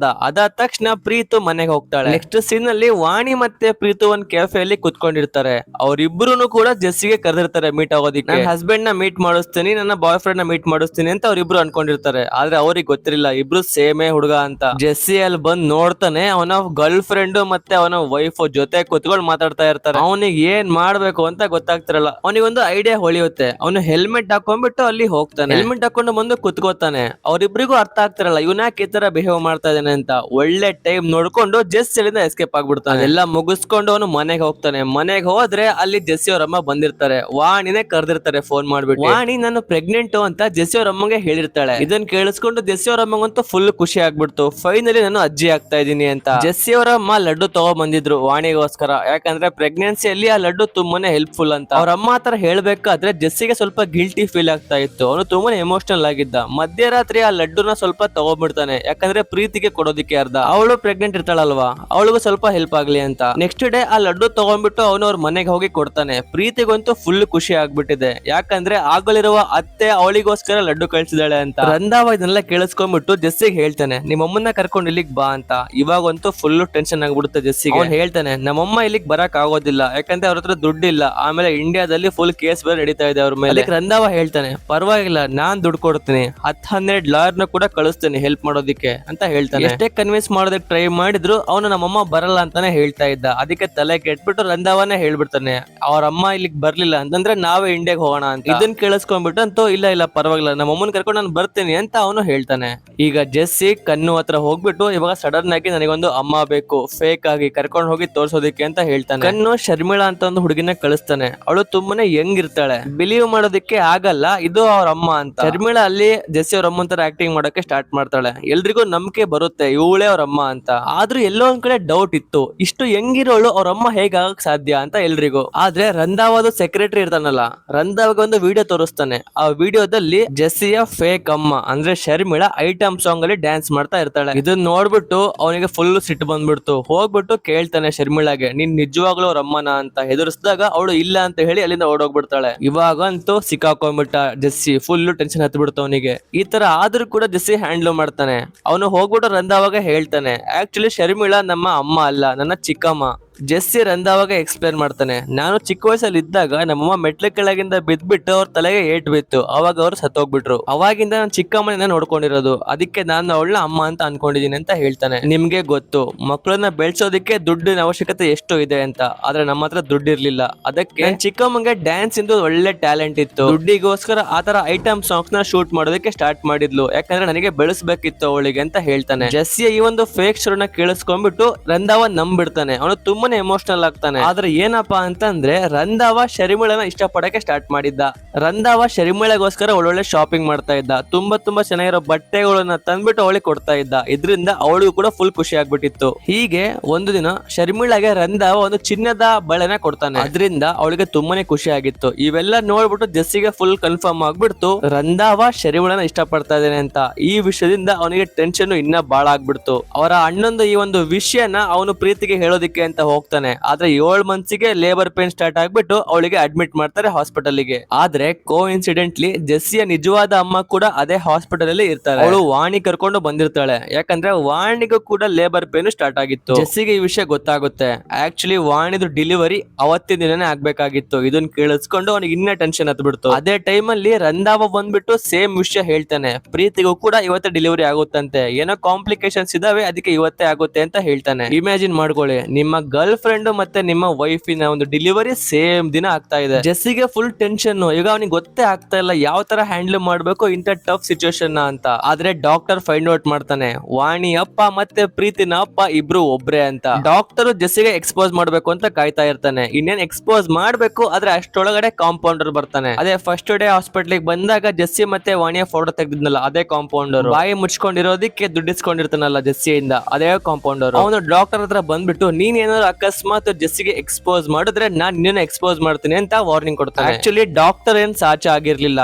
ಅದಾದ ತಕ್ಷಣ ಪ್ರೀತು ಮನೆಗೆ ಹೋಗ್ತಾಳೆ. ನೆಕ್ಸ್ಟ್ ಸೀನ್ ಅಲ್ಲಿ ವಾಣಿ ಮತ್ತೆ ಪ್ರೀತು ಒಂದ್ ಕೆಫೆಯಲ್ಲಿ ಕುತ್ಕೊಂಡಿರ್ತಾರೆ. ಅವ್ರಿಬ್ರು ಕೂಡ ಜೆಸ್ಸಿಗೆ ಕರೆದಿರ್ತಾರೆ ಮೀಟ್ ಆಗೋದಿಕ್ಕೆ. ನನ್ನ ಹಸ್ಬೆಂಡ್ ನ ಮೀಟ್ ಮಾಡಿಸ್ತೀನಿ, ನನ್ನ ಬಾಯ್ ಫ್ರೆಂಡ್ ನ ಮೀಟ್ ಮಾಡಿಸ್ತೀನಿ ಅಂತ ಅವ್ರಿಬ್ರು ಅನ್ಕೊಂಡಿರ್ತಾರೆ. ಆದ್ರೆ ಅವ್ರಿಗೆ ಗೊತ್ತಿರಲಿಲ್ಲ ಇಬ್ರು ಸೇಮೇ ಹುಡುಗ ಅಂತ. ಜೆಸ್ಸಿ ಅಲ್ಲಿ ಬಂದ್ ನೋಡ್ತಾನೆ, ಅವನ ಗರ್ಲ್ ಫ್ರೆಂಡ್ ಮತ್ತೆ ಅವನ ವೈಫ್ ಜೊತೆ ಕುತ್ಕೊಂಡು ಮಾತಾಡ್ತಾ ಇರ್ತಾರೆ. ಅವನಿಗೆ ಏನ್ ಮಾಡ್ಬೇಕು ಅಂತ ಗೊತ್ತಾಗ್ತಿರಲ್ಲ. ಅವನಿಗೊಂದು ಐಡಿಯಾ ಹೊಳಿಯುತ್ತೆ. ಅವನು ಹೆಲ್ಮೆಟ್ ಹಾಕೊಂಡ್ಬಿಟ್ಟು ಅಲ್ಲಿ ಹೋಗ್ತಾನೆ. ಹೆಲ್ಮೆಟ್ ಹಾಕೊಂಡು ಬಂದು ಕುತ್ಕೋತಾನೆ. ಅವ್ರಿಬ್ರಿಗೂ ಅರ್ಥ ಆಗ್ತಿರಲ್ಲ ಇವನ್ ಯಾಕೆ ಈ ತರ ಬಿಹೇವ್ ಮಾಡ್ತಾ ಇದ್ದಾನೆ ಅಂತ. ಒಳ್ಳೆ ಟೈಮ್ ನೋಡ್ಕೊಂಡು ಜೆಸ್ಸಿ ಅಲ್ಲಿಂದ ಎಸ್ಕೇಪ್ ಆಗ್ಬಿಡ್ತಾನೆ. ಎಲ್ಲ ಮುಗಿಸ್ಕೊಂಡು ಅವನು ಮನೆಗೆ ಹೋಗ್ತಾನೆ. ಮನೆಗೆ ಹೋದ್ರೆ ಅಲ್ಲಿ ಜೆಸ್ಸಿ ಅವ್ರ ಅಮ್ಮ ಬಂದಿರ್ತಾರೆ. ವಾಣಿನೇ ಕರೆದಿರ್ತಾರೆ ಫೋನ್ ಮಾಡ್ಬಿಟ್ಟು. ವಾಣಿ ನಾನು ಪ್ರೆಗ್ನೆಂಟ್ ಅಂತ ಜೆಸ್ಸಿ ಅವ್ರ ಅಮ್ಮಗೆ ಹೇಳಿರ್ತಾಳೆ. ಇದನ್ನ ಕೇಳಿಸ್ಕೊಂಡು ಜೆಸ್ಸಿ ಅವ್ರ ಅಮ್ಮಗಂತೂ ಫುಲ್ ಖುಷಿ ಆಗ್ಬಿಡ್ತು. ಫೈನಲಿ ನಾನು ಅಜ್ಜಿ ಆಗ್ತಾ ಇದೀನಿ ಅಂತ. ಜೆಸ್ಸಿ ಅವರ ಅಮ್ಮ ಲಡ್ಡು ತಗೊಂಡ್ ಬಂದಿದ್ರು ವಾಣಿಗೋಸ್ಕರ. ಯಾಕಂದ್ರೆ ಪ್ರೆಗ್ನೆನ್ಸಿಯಲ್ಲಿ ಆ ಲಡ್ಡು ತುಂಬಾನೇ ಹೆಲ್ಪ್ಫುಲ್ ಅಂತ. ಅವ್ರ ಅಮ್ಮ ಆತರ ಹೇಳ್ಬೇಕಾದ್ರೆ ಜೆಸ್ಸಿಗೆ ಸ್ವಲ್ಪ ಗಿಲ್ಟಿ ಫೀಲ್ ಆಗ್ತಾ ಇತ್ತು. ಅವನು ತುಂಬಾನೇ ಎಮೋಷನಲ್ ಆಗಿದ್ದ. ಮಧ್ಯರಾತ್ರಿ ಆ ಲಡ್ಡುನ ಸ್ವಲ್ಪ ತಗೊಂಡ್ಬಿಡ್ತಾನೆ, ಯಾಕಂದ್ರೆ ಪ್ರೀತಿಗೆ ಕೊಡೋದಿಕ್ಕೆ ಅರ್ಧ. ಅವಳು ಪ್ರೆಗ್ನೆಂಟ್ ಇರ್ತಾಳಲ್ವಾ, ಅವಳಿಗೂ ಸ್ವಲ್ಪ ಹೆಲ್ಪ್ ಆಗ್ಲಿ ಅಂತ. ನೆಕ್ಸ್ಟ್ ಡೇ ಆ ಲಡ್ಡು ತಗೊಂಡ್ಬಿಟ್ಟು ಅವನು ಅವ್ರ ಮನೆಗೆ ಹೋಗಿ ಕೊಡ್ತಾನೆ. ಪ್ರೀತಿಗಂತೂ ಫುಲ್ ಖುಷಿ ಆಗ್ಬಿಟ್ಟಿದೆ, ಯಾಕಂದ್ರೆ ಆಗಲಿರುವ ಅತ್ತೆ ಅವಳಿಗೋಸ್ಕರ ಲಡ್ಡು ಕಳ್ಸಿದಾಳೆ ಅಂತ. ರಂಧಾವ ಇದನ್ನೆಲ್ಲ ಕೇಳಿಸ್ಕೊಂಡ್ಬಿಟ್ಟು ಜೆಸ್ಸಿಗೆ ಹೇಳ್ತಾನೆ, ನಿಮ್ಮಮ್ಮನ್ನ ಕರ್ಕೊಂಡು ಇಲ್ಲಿಗೆ ಬಾ ಅಂತ. ಇವಾಗಂತೂ ಫುಲ್ ಟೆನ್ಷನ್ ಆಗ್ಬಿಡುತ್ತೆ ಜೆಸ್ಸಿಗೆ. ಅವ್ನು ಹೇಳ್ತಾನೆ, ನಮ್ಮಮ್ಮ ಇಲ್ಲಿಗೆ ಬರಕ್ ಆಗೋದಿಲ್ಲ, ಯಾಕಂದ್ರೆ ಅವ್ರ ಹತ್ರ ದುಡ್ಡಿಲ್ಲ. ಆಮೇಲೆ ಇಂಡಿಯಾದಲ್ಲಿ ಫುಲ್ ಕೇಸ್ ಬೇರೆ ನಡೀತಾ ಇದೆ ಅವ್ರ ಮೇಲೆ. ರಂಧಾವ ಹೇಳ್ತಾನೆ, ಪರವಾಗಿಲ್ಲ, ನಾನ್ ದುಡ್ಡು ಕೊಡ್ತೀನಿ, 10-12 ಲಾಯರ್ನ ಕೂಡ ಕಳಿಸ್ತೀನಿ ಹೆಲ್ಪ್ ಮಾಡೋದಿಕ್ಕೆ ಅಂತ ಹೇಳ್ತಾನೆ. ಎಷ್ಟೇ ಕನ್ವಿನ್ಸ್ ಮಾಡೋದಕ್ಕೆ ಟ್ರೈ ಮಾಡಿದ್ರು ಅವನು ನಮ್ಮಮ್ಮ ಬರಲ್ಲ ಅಂತಾನೆ ಹೇಳ್ತಾ ಇದ್ದ. ಅದಕ್ಕೆ ತಲೆ ಕೆಟ್ಬಿಟ್ಟು ರಂಧಾವನೇ ಹೇಳ್ಬಿಡ್ತಾನೆ, ಅವ್ರ ಅಮ್ಮ ಇಲ್ಲಿಗೆ ಬರ್ಲಿಲ್ಲ ಅಂತಂದ್ರೆ ನಾವೇ ಇಂಡಿಯಾಗೆ ಹೋಗೋಣ ಅಂತ. ಇದನ್ನ ಕೇಳಿಸ್ಕೊಂಡ್ಬಿಟ್ಟು ಅಂತೂ ಇಲ್ಲ ಪರವಾಗಿಲ್ಲ, ನಮ್ಮಮ್ಮನ ಕರ್ಕೊಂಡು ನಾನು ಬರ್ತೀನಿ ಅಂತ ಅವನು ಹೇಳ್ತಾನೆ. ಈಗ ಜೆಸ್ಸಿ ಕಣ್ಣು ಹತ್ರ ಹೋಗ್ಬಿಟ್ಟು ಇವಾಗ ಸಡನ್ ಆಗಿ ನನಗೊಂದು ಅಮ್ಮ ಬೇಕು, ಫೇಕ್ ಆಗಿ ಕರ್ಕೊಂಡು ಹೋಗಿ ತೋರ್ಸೋದಿಕ್ಕೆ ಅಂತ ಹೇಳ್ತಾನೆ. ಕಣ್ಣು ಶರ್ಮಿಳಾ ಅಂತ ಒಂದು ಹುಡುಗಿನ ಕಳಿಸ್ತಾನೆ. ಅವಳು ತುಂಬಾನೇ ಯಂಗ್ ಇರ್ತಾಳೆ, ಬಿಲೀವ್ ಮಾಡೋದಕ್ಕೆ ಆಗಲ್ಲ ಇದು ಅವ್ರ ಅಮ್ಮ ಅಂತ. ಶರ್ಮಿಳಾ ಅಲ್ಲಿ ಜೆಸ್ಸಿ ಅವ್ರ ಅಮ್ಮನ ತರ ಆಕ್ಟಿಂಗ್ ಮಾಡಕ್ಕೆ ಸ್ಟಾರ್ಟ್ ಮಾಡ್ತಾಳೆ. ಎಲ್ರಿಗೂ ನಂಬಿಕೆ ಬರುತ್ತೆ ಇವಳೇ ಅವ್ರ ಅಮ್ಮ ಅಂತ. ಆದ್ರೂ ಎಲ್ಲೋ ಒಂದ್ ಕಡೆ ಡೌಟ್ ಇತ್ತು, ಇಷ್ಟು ಯಂಗಿರೋಳು ಅವ್ರ ಅಮ್ಮ ಹೇಗಾಗಕ್ ಸಾಧ್ಯ ಅಂತ ಎಲ್ರಿಗೂ. ಆದ್ರೆ ರಂಧಾವದು ಸೆಕ್ರೆಟರಿ ಇರ್ತಾನಲ್ಲ, ರಂಧಾವಾಗ ಒಂದು ವಿಡಿಯೋ ತೋರಿಸ್ತಾನೆ. ಆ ವಿಡಿಯೋದಲ್ಲಿ ಜೆಸ್ಸಿಯ ಫೇಕ್ ಅಮ್ಮ ಅಂದ್ರೆ ಶರ್ಮಿಳಾ ಐಟಮ್ ಸಾಂಗ್ ಅಲ್ಲಿ ಡ್ಯಾನ್ಸ್ ಮಾಡ್ತಾ ಇರ್ತಾಳೆ. ಇದನ್ನ ನೋಡ್ಬಿಟ್ಟು ಅವನಿಗೆ ಫುಲ್ ಸಿಟ್ಟು ಬಂದ್ಬಿಡ್ತು. ಹೋಗ್ಬಿಟ್ಟು ಕೇಳ್ತಾನೆ ಶರ್ಮಿಳಾಗೆ, ನೀನ್ ನಿಜವಾಗ್ಲೂ ಅವ್ರ ಅಮ್ಮನ ಅಂತ. ಹೆದರ್ಸಿದಾಗ ಅವಳು ಇಲ್ಲ ಅಂತ ಹೇಳಿ ಅಲ್ಲಿಂದ ಓಡೋಗ್ಬಿಡ್ತಾಳೆ. ಇವಾಗಂತೂ ಸಿಕ್ಕಾಕೊಂಡ್ಬಿಟ್ಟ ಜೆಸ್ಸಿ, ಫುಲ್ ಟೆನ್ಷನ್ ಹತ್ಬಿಡ್ತು ಅವನಿಗೆ. ಈ ತರ ಆದ್ರೂ ಕೂಡ ಜೆಸ್ಸಿ ಹ್ಯಾಂಡಲ್ ಮಾಡ್ತಾನೆ. ಅವನು ಹೋಗ್ಬಿಟ್ಟು ರಂಧಾವಾಗ ಹೇಳ್ತಾನೆ, ಆಕ್ಚುಲಿ ಶರ್ಮಿಳಾ ನಮ್ಮ ಅಮ್ಮ ಅಲ್ಲ, ನನ್ನ ಚಿಕ್ಕಮ್ಮ. ಜೆಸ್ಸಿ ರಂಧಾವಾಗ ಎಕ್ಸ್ಪ್ಲೇನ್ ಮಾಡ್ತಾನೆ, ನಾನು ಚಿಕ್ಕ ವಯಸ್ಸಲ್ಲಿ ಇದ್ದಾಗ ನಮ್ಮಮ್ಮ ಮೆಟ್ಲ ಕೆಳಗಿಂದ ಬಿದ್ಬಿಟ್ಟು ಅವ್ರ ತಲೆಗೆ ಏಟ್ ಬಿತ್ತು, ಅವಾಗ ಅವ್ರು ಸತ್ತೋಗ್ಬಿಟ್ರು. ಅವಾಗಿಂದ ನಾನು ಚಿಕ್ಕಮ್ಮನ ನೋಡ್ಕೊಂಡಿರೋದು, ಅದಕ್ಕೆ ನಾನು ಅವಳನ್ನ ಅಮ್ಮ ಅಂತ ಅನ್ಕೊಂಡಿದೀನಿ ಅಂತ ಹೇಳ್ತಾನೆ. ನಿಮ್ಗೆ ಗೊತ್ತು, ಮಕ್ಕಳನ್ನ ಬೆಳ್ಸೋದಿಕ್ಕೆ ದುಡ್ಡಿನ ಅವಶ್ಯಕತೆ ಎಷ್ಟು ಇದೆ ಅಂತ, ಆದ್ರೆ ನಮ್ಮ ಹತ್ರ ದುಡ್ಡು ಇರ್ಲಿಲ್ಲ. ಅದಕ್ಕೆ ಚಿಕ್ಕಮ್ಮಂಗೆ ಡ್ಯಾನ್ಸ್ ಇಂದು ಒಳ್ಳೆ ಟ್ಯಾಲೆಂಟ್ ಇತ್ತು, ದುಡ್ಡಿಗೋಸ್ಕರ ಆತರ ಐಟಮ್ ಸಾಂಗ್ಸ್ ನ ಶೂಟ್ ಮಾಡೋದಕ್ಕೆ ಸ್ಟಾರ್ಟ್ ಮಾಡಿದ್ಲು, ಯಾಕಂದ್ರೆ ನನಗೆ ಬೆಳೆಸ್ಬೇಕಿತ್ತು ಅವಳಿಗೆ ಅಂತ ಹೇಳ್ತಾನೆ. ಜೆಸ್ಸಿಯ ಈ ಒಂದು ಫೇಕ್ ಸ್ಟೋರಿನ ಕೇಳಿಸ್ಕೊಂಡ್ಬಿಟ್ಟು ರಂಧಾವ ನಂಬಿಡ್ತಾನೆ. ಅವನು ತುಂಬಾನೇ ಎಮೋಷನಲ್ ಆಗ್ತಾನೆ. ಆದ್ರೆ ಏನಪ್ಪಾ ಅಂತಂದ್ರೆ ರಂಧಾವ ಶರ್ಮಿಳಾನ ಇಷ್ಟಪಡಕ್ಕೆ ಸ್ಟಾರ್ಟ್ ಮಾಡಿದ್ದ. ರಂಧಾವ ಶರ್ಮಿಳಾಗೋಸ್ಕರ ಒಳ್ಳೊಳ್ಳೆ ಶಾಪಿಂಗ್ ಮಾಡ್ತಾ ಇದ್ದ, ತುಂಬಾ ಚೆನ್ನಾಗಿರೋ ಬಟ್ಟೆಗಳನ್ನ ತಂದ್ಬಿಟ್ಟು ಅವಳಿಗೆ ಕೊಡ್ತಾ ಇದ್ದ. ಇದರಿಂದ ಅವಳಿಗೂ ಕೂಡ ಫುಲ್ ಖುಷಿ ಆಗ್ಬಿಟ್ಟಿತ್ತು. ಹೀಗೆ ಒಂದು ದಿನ ಶರ್ಮಿಳಾಗೆ ರಂಧಾವ ಒಂದು ಚಿನ್ನದ ಬಳೆನ ಕೊಡ್ತಾನೆ. ಅದರಿಂದ ಅವಳಿಗೆ ತುಂಬಾನೇ ಖುಷಿ ಆಗಿತ್ತು. ಇವೆಲ್ಲ ನೋಡ್ಬಿಟ್ಟು ಜೆಸ್ಸಿಗೆ ಫುಲ್ ಕನ್ಫರ್ಮ್ ಆಗ್ಬಿಡ್ತು, ರಂಧಾವ ಶರ್ಮಿಳಾನ ಇಷ್ಟಪಡ್ತಾ ಇದ್ದಾನೆ ಅಂತ. ಈ ವಿಷಯದಿಂದ ಅವನಿಗೆ ಟೆನ್ಷನ್ ಇನ್ನ ಬಾಳ ಆಗ್ಬಿಡ್ತು. ಅವರ ಅಣ್ಣಂದು ಈ ಒಂದು ವಿಷಯನ ಅವನು ಪ್ರೀತಿಗೆ ಹೇಳೋದಿಕ್ಕೆ ಅಂತ ಹೋಗ್ತಾನೆ. ಆದ್ರೆ 7 ಮಂತ್ಸಿಗೆ ಲೇಬರ್ ಪೇನ್ ಸ್ಟಾರ್ಟ್ ಆಗ್ಬಿಟ್ಟು ಅವಳಿಗೆ ಅಡ್ಮಿಟ್ ಮಾಡ್ತಾರೆ ಹಾಸ್ಪಿಟಲ್ ಗೆ. ಆದ್ರೆ ಕೋ ಇನ್ಸಿಡೆಂಟ್ಲಿ ಜೆಸ್ಸಿಯ ನಿಜವಾದ ಅಮ್ಮ ಕೂಡ ಅದೇ ಹಾಸ್ಪಿಟಲ್ ಅಲ್ಲಿ ಇರ್ತಾರೆ. ಅವಳು ವಾಣಿ ಕರ್ಕೊಂಡು ಬಂದಿರ್ತಾಳೆ, ಯಾಕಂದ್ರೆ ವಾಣಿಗೂ ಕೂಡ ಲೇಬರ್ ಪೇನ್ ಸ್ಟಾರ್ಟ್ ಆಗಿತ್ತು. ಜೆಸ್ಸಿಗೆ ಈ ವಿಷಯ ಗೊತ್ತಾಗುತ್ತೆ. ಆಕ್ಚುಲಿ ವಾಣಿದು ಡೆಲಿವರಿ ಅವತ್ತಿನ ದಿನನೇ ಆಗ್ಬೇಕಾಗಿತ್ತು. ಇದನ್ನ ಕೇಳಿಸ್ಕೊಂಡು ಅವನಿಗೆ ಇನ್ನೇ ಟೆನ್ಷನ್ ಹತ್ಬಿಡ್ತು. ಅದೇ ಟೈಮ್ ಅಲ್ಲಿ ರಂಧಾವ ಬಂದ್ಬಿಟ್ಟು ಸೇಮ್ ವಿಷಯ ಹೇಳ್ತಾನೆ, ಪ್ರೀತಿಗೂ ಕೂಡ ಇವತ್ತೇ ಡೆಲಿವರಿ ಆಗುತ್ತಂತೆ, ಏನೋ ಕಾಂಪ್ಲಿಕೇಶನ್ಸ್ ಇದಾವೆ, ಅದಕ್ಕೆ ಇವತ್ತೇ ಆಗುತ್ತೆ ಅಂತ ಹೇಳ್ತಾನೆ. ಇಮ್ಯಾಜಿನ್ ಮಾಡ್ಕೊಳ್ಳಿ, ನಿಮ್ಮ ಗರ್ಲ್ ಫ್ರೆಂಡ್ ಮತ್ತೆ ನಿಮ್ಮ ವೈಫಿನ ಒಂದು ಡೆಲಿವರಿ ಸೇಮ್ ದಿನ ಆಗ್ತಾ ಇದೆ. ಜೆಸ್ಸಿಗೆ ಫುಲ್ ಟೆನ್ಷನ್. ಈಗ ಅವನಿಗೆ ಗೊತ್ತೇ ಆಗ್ತಾ ಇಲ್ಲ ಯಾವ ತರ ಹ್ಯಾಂಡಲ್ ಮಾಡ್ಬೇಕು ಇಂತ ಟಫ್ ಸಿಚುವೇಶನ್ ಅಂತ. ಆದ್ರೆ ಡಾಕ್ಟರ್ ಫೈಂಡ್ ಔಟ್ ಮಾಡ್ತಾನೆ, ವಾಣಿ ಅಪ್ಪ ಮತ್ತೆ ಪ್ರೀತಿನ ಅಪ್ಪ ಇಬ್ರು ಒಬ್ರೆ ಅಂತ. ಡಾಕ್ಟರ್ ಜೆಸ್ಸಿಗೆ ಎಕ್ಸ್ಪೋಸ್ ಮಾಡ್ಬೇಕು ಅಂತ ಕಾಯ್ತಾ ಇರ್ತಾನೆ. ಇನ್ನೇನ್ ಎಕ್ಸ್ಪೋಸ್ ಮಾಡ್ಬೇಕು, ಆದ್ರೆ ಅಷ್ಟೊಳಗಡೆ ಕಾಂಪೌಂಡರ್ ಬರ್ತಾನೆ. ಅದೇ ಫಸ್ಟ್ ಡೇ ಹಾಸ್ಪಿಟಲ್ ಬಂದಾಗ ಜೆಸ್ಸಿ ಮತ್ತೆ ವಾಣಿಯ ಫೋಟೋ ತೆಗೆದಿದ್ನಲ್ಲ ಅದೇ ಕಾಂಪೌಂಡರ್. ಬಾಯಿ ಮುಚ್ಕೊಂಡಿರೋದಕ್ಕೆ ದುಡ್ಡಿಸ್ಕೊಂಡಿರ್ತಾನಲ್ಲ ಜೆಸ್ಸಿಯಿಂದ ಅದೇ ಕಾಂಪೌಂಡರ್. ಅವನು ಡಾಕ್ಟರ್ ಹತ್ರ ಬಂದ್ಬಿಟ್ಟು, ನೀನ್ ಏನಾದ್ರು ಅಕಸ್ಮಾತ್ ಜೆಸ್ಸಿಗೆ ಎಕ್ಸ್ಪೋಸ್ ಮಾಡಿದ್ರೆ ನಾನ್ ನಿನ್ನ ಎಕ್ಸ್ಪೋಸ್ ಮಾಡ್ತೀನಿ ಅಂತ ವಾರ್ನಿಂಗ್ ಕೊಡ್ತಾನೆ. ಆಕ್ಚುಲಿ ಡಾಕ್ಟರ್ ಏನ್ ಸಾಚ ಆಗಿರ್ಲಿಲ್ಲ,